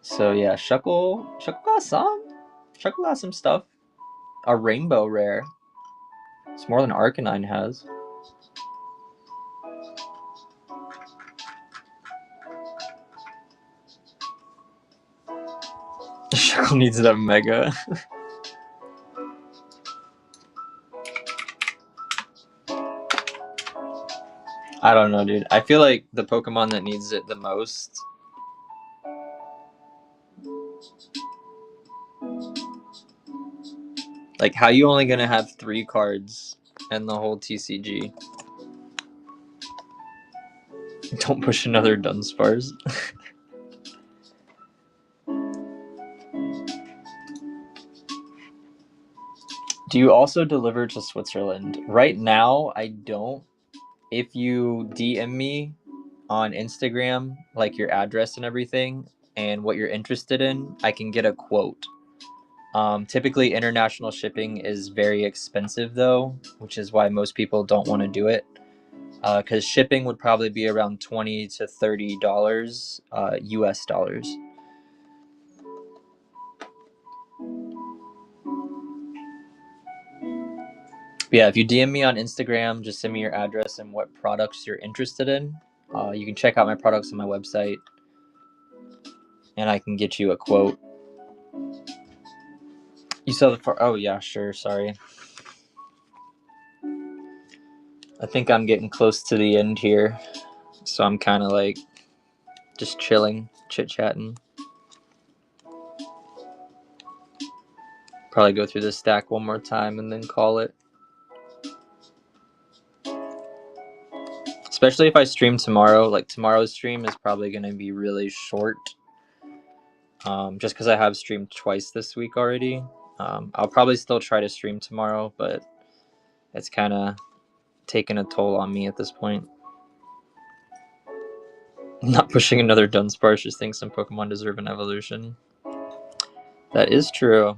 S1: So yeah, Shuckle got some stuff. A rainbow rare. It's more than Arcanine has. Shuckle needs that mega. I don't know, dude. I feel like the Pokemon that needs it the most. Like, how you only gonna have 3 cards and the whole TCG? Don't push another Dunsparce. Do you also deliver to Switzerland? Right now, I don't. If you DM me on Instagram, like your address and everything, and what you're interested in, I can get a quote. Typically, international shipping is very expensive, though, which is why most people don't want to do it. Because shipping would probably be around $20 to $30 US dollars. But yeah, if you DM me on Instagram, just send me your address and what products you're interested in. You can check out my products on my website, and I can get you a quote. You saw the oh yeah, sure, sorry. I think I'm getting close to the end here, so I'm kind of like just chilling, chit-chatting. Probably go through this stack one more time and then call it. Especially if I stream tomorrow. Like, tomorrow's stream is probably going to be really short. Just because I have streamed twice this week already. I'll probably still try to stream tomorrow, but it's kind of taking a toll on me at this point. Not pushing another Dunsparce, just think some Pokemon deserve an evolution. That is true.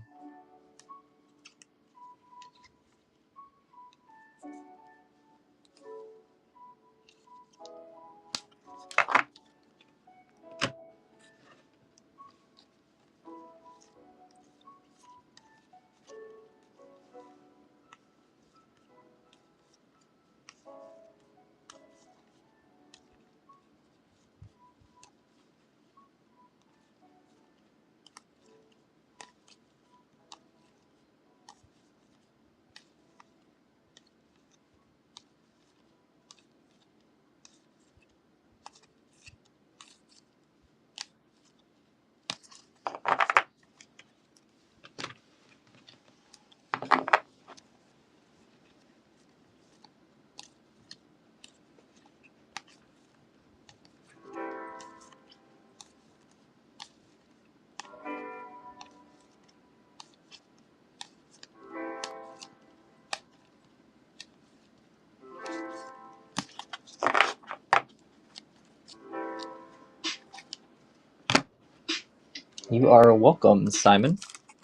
S1: You are welcome, Simon.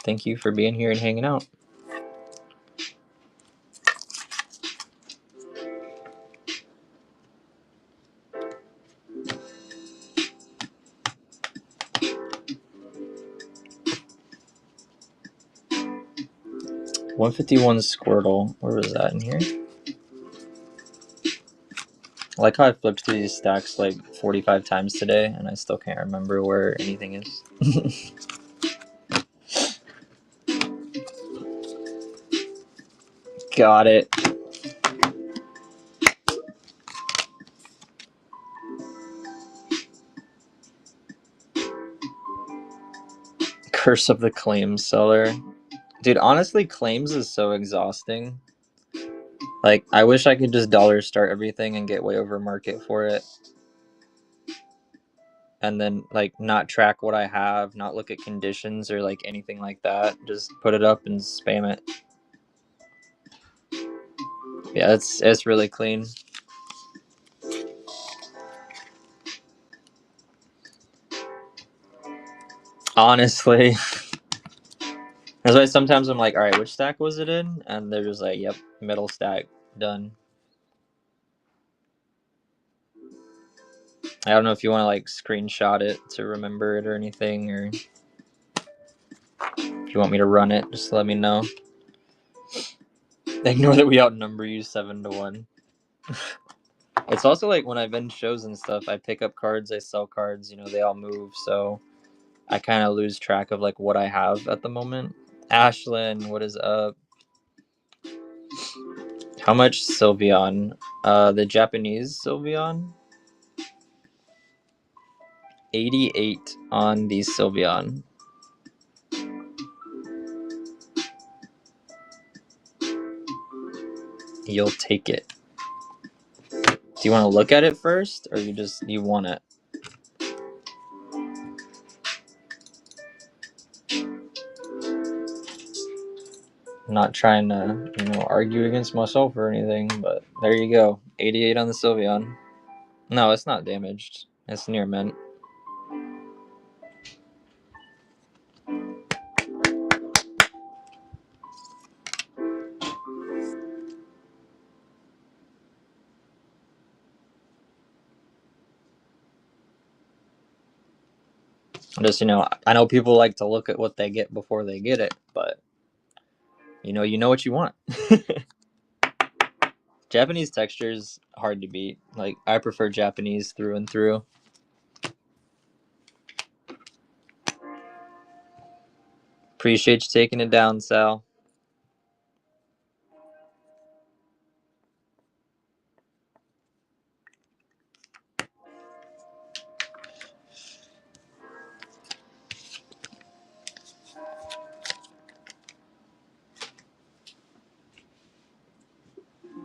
S1: Thank you for being here and hanging out. $151 Squirtle. Where was that in here? I like how I flipped through these stacks like 45 times today, and I still can't remember where anything is. Got it. Curse of the Claims Seller. Dude, honestly, Claims is so exhausting. Like, I wish I could just dollar start everything and get way over market for it. And then, like, not track what I have, not look at conditions or, like, anything like that. Just put it up and spam it. Yeah, it's really clean. Honestly. That's why sometimes I'm like, alright, which stack was it in? And they're just like, yep, middle stack, done. I don't know if you want to like screenshot it to remember it or anything, or if you want me to run it, just let me know. Ignore that we outnumber you 7-1. It's also like when I've been shows and stuff, I pick up cards, I sell cards, you know, they all move, so I kind of lose track of like what I have at the moment. Ashlyn, what is up? How much Sylveon? The Japanese Sylveon? 88 on the Sylveon. You'll take it. Do you want to look at it first, or you want it? I'm not trying to, argue against myself or anything, but there you go. 88 on the Sylveon. No, it's not damaged. It's near mint. Just, I know people like to look at what they get before they get it, but you know what you want. Japanese textures hard to beat. Like, I prefer Japanese through and through. Appreciate you taking it down, Sal.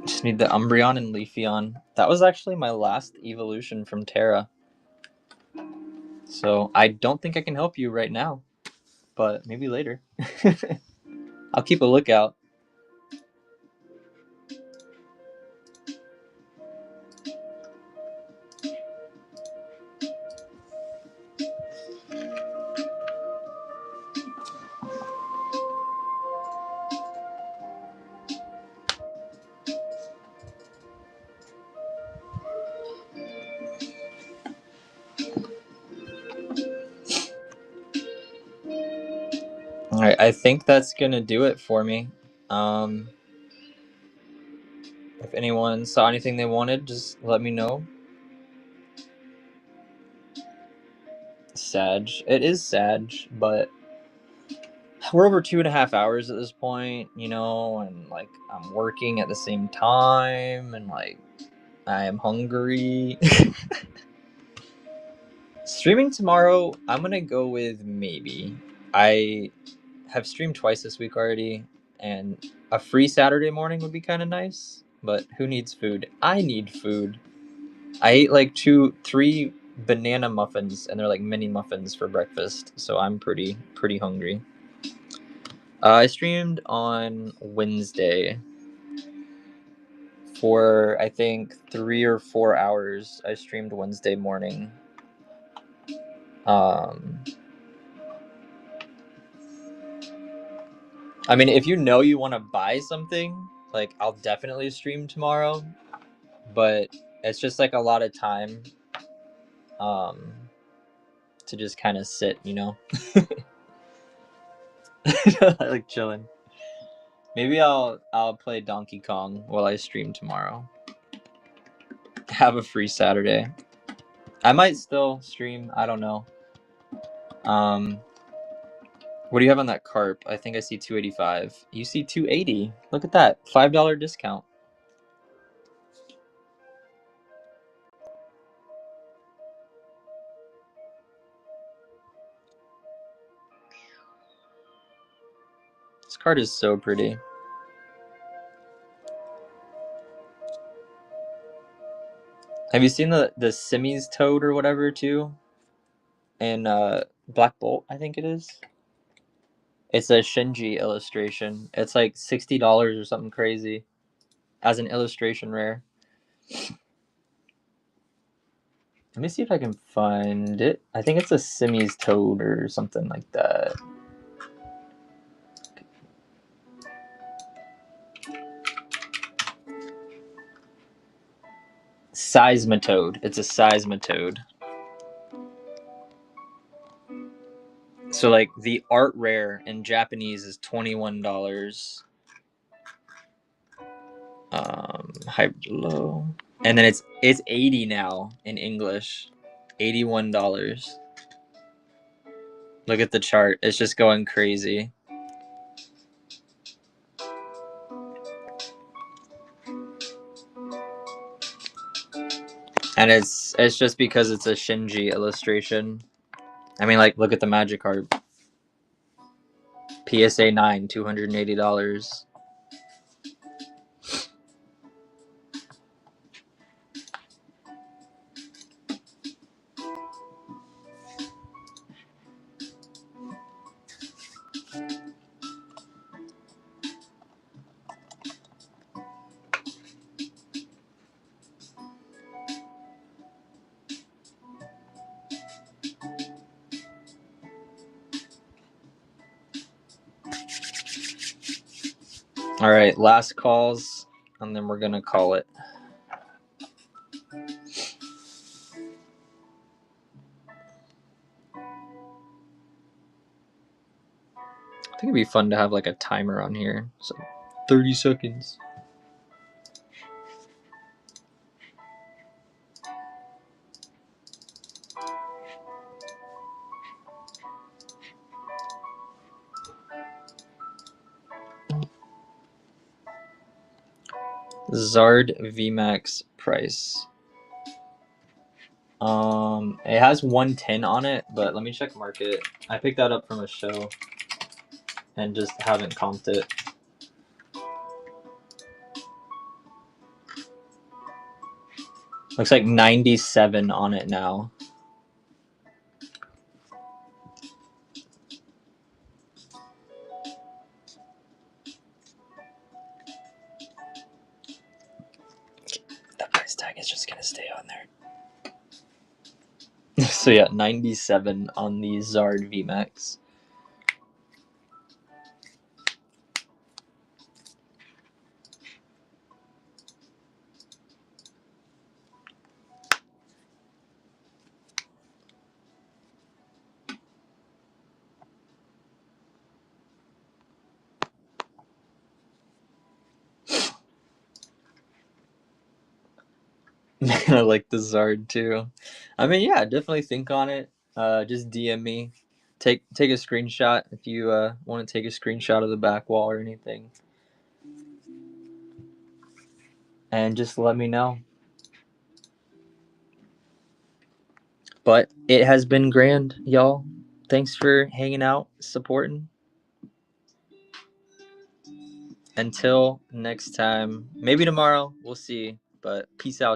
S1: Just need the Umbreon and Leafeon. That was actually my last evolution from Terra. So I don't think I can help you right now, but maybe later. I'll keep a lookout. All right, I think that's gonna do it for me. If anyone saw anything they wanted, just let me know. Sag. It is Sag, but we're over 2.5 hours at this point, and like I'm working at the same time, and like I am hungry. Streaming tomorrow, I'm gonna go with maybe. I have streamed twice this week already, and a free Saturday morning would be kind of nice. But who needs food? I need food. I ate like 3 banana muffins, and they're like mini muffins for breakfast, so I'm pretty hungry. I streamed on Wednesday for I think 3 or 4 hours. I streamed Wednesday morning. I mean, if you want to buy something, like I'll definitely stream tomorrow, but it's just like a lot of time to just kind of sit, like chilling. Maybe I'll play Donkey Kong while I stream tomorrow. Have a free Saturday. I might still stream, I don't know. What do you have on that carp? I think I see 285. You see 280. Look at that. $5 discount. This card is so pretty. Have you seen the Simmy's Toad or whatever too? In Black Bolt, I think it is. It's a Shinji illustration. It's like $60 or something crazy as an illustration rare. Let me see if I can find it. I think it's a Simmy's Toad or something like that. Seismatode. It's a seismatode. So like the art rare in Japanese is $21. Hybrid low. And then it's 80 now in English. $81. Look at the chart. It's just going crazy. And it's just because it's a Shinji illustration. I mean, like, look at the Magic card. PSA 9, $280. All right, last calls, and then we're gonna call it. I think it'd be fun to have like a timer on here. So 30 seconds. Zard VMAX price. It has 110 on it, but let me check market. I picked that up from a show and just haven't comped it. Looks like 97 on it now. The price tag is just gonna stay on there. So yeah, 97 on the Zard VMAX. I like the Zard too. I mean, yeah, definitely think on it. Just DM me. Take a screenshot if you want to take a screenshot of the back wall or anything. And just let me know. But it has been grand, y'all. Thanks for hanging out, supporting. Until next time, maybe tomorrow, we'll see. But peace out.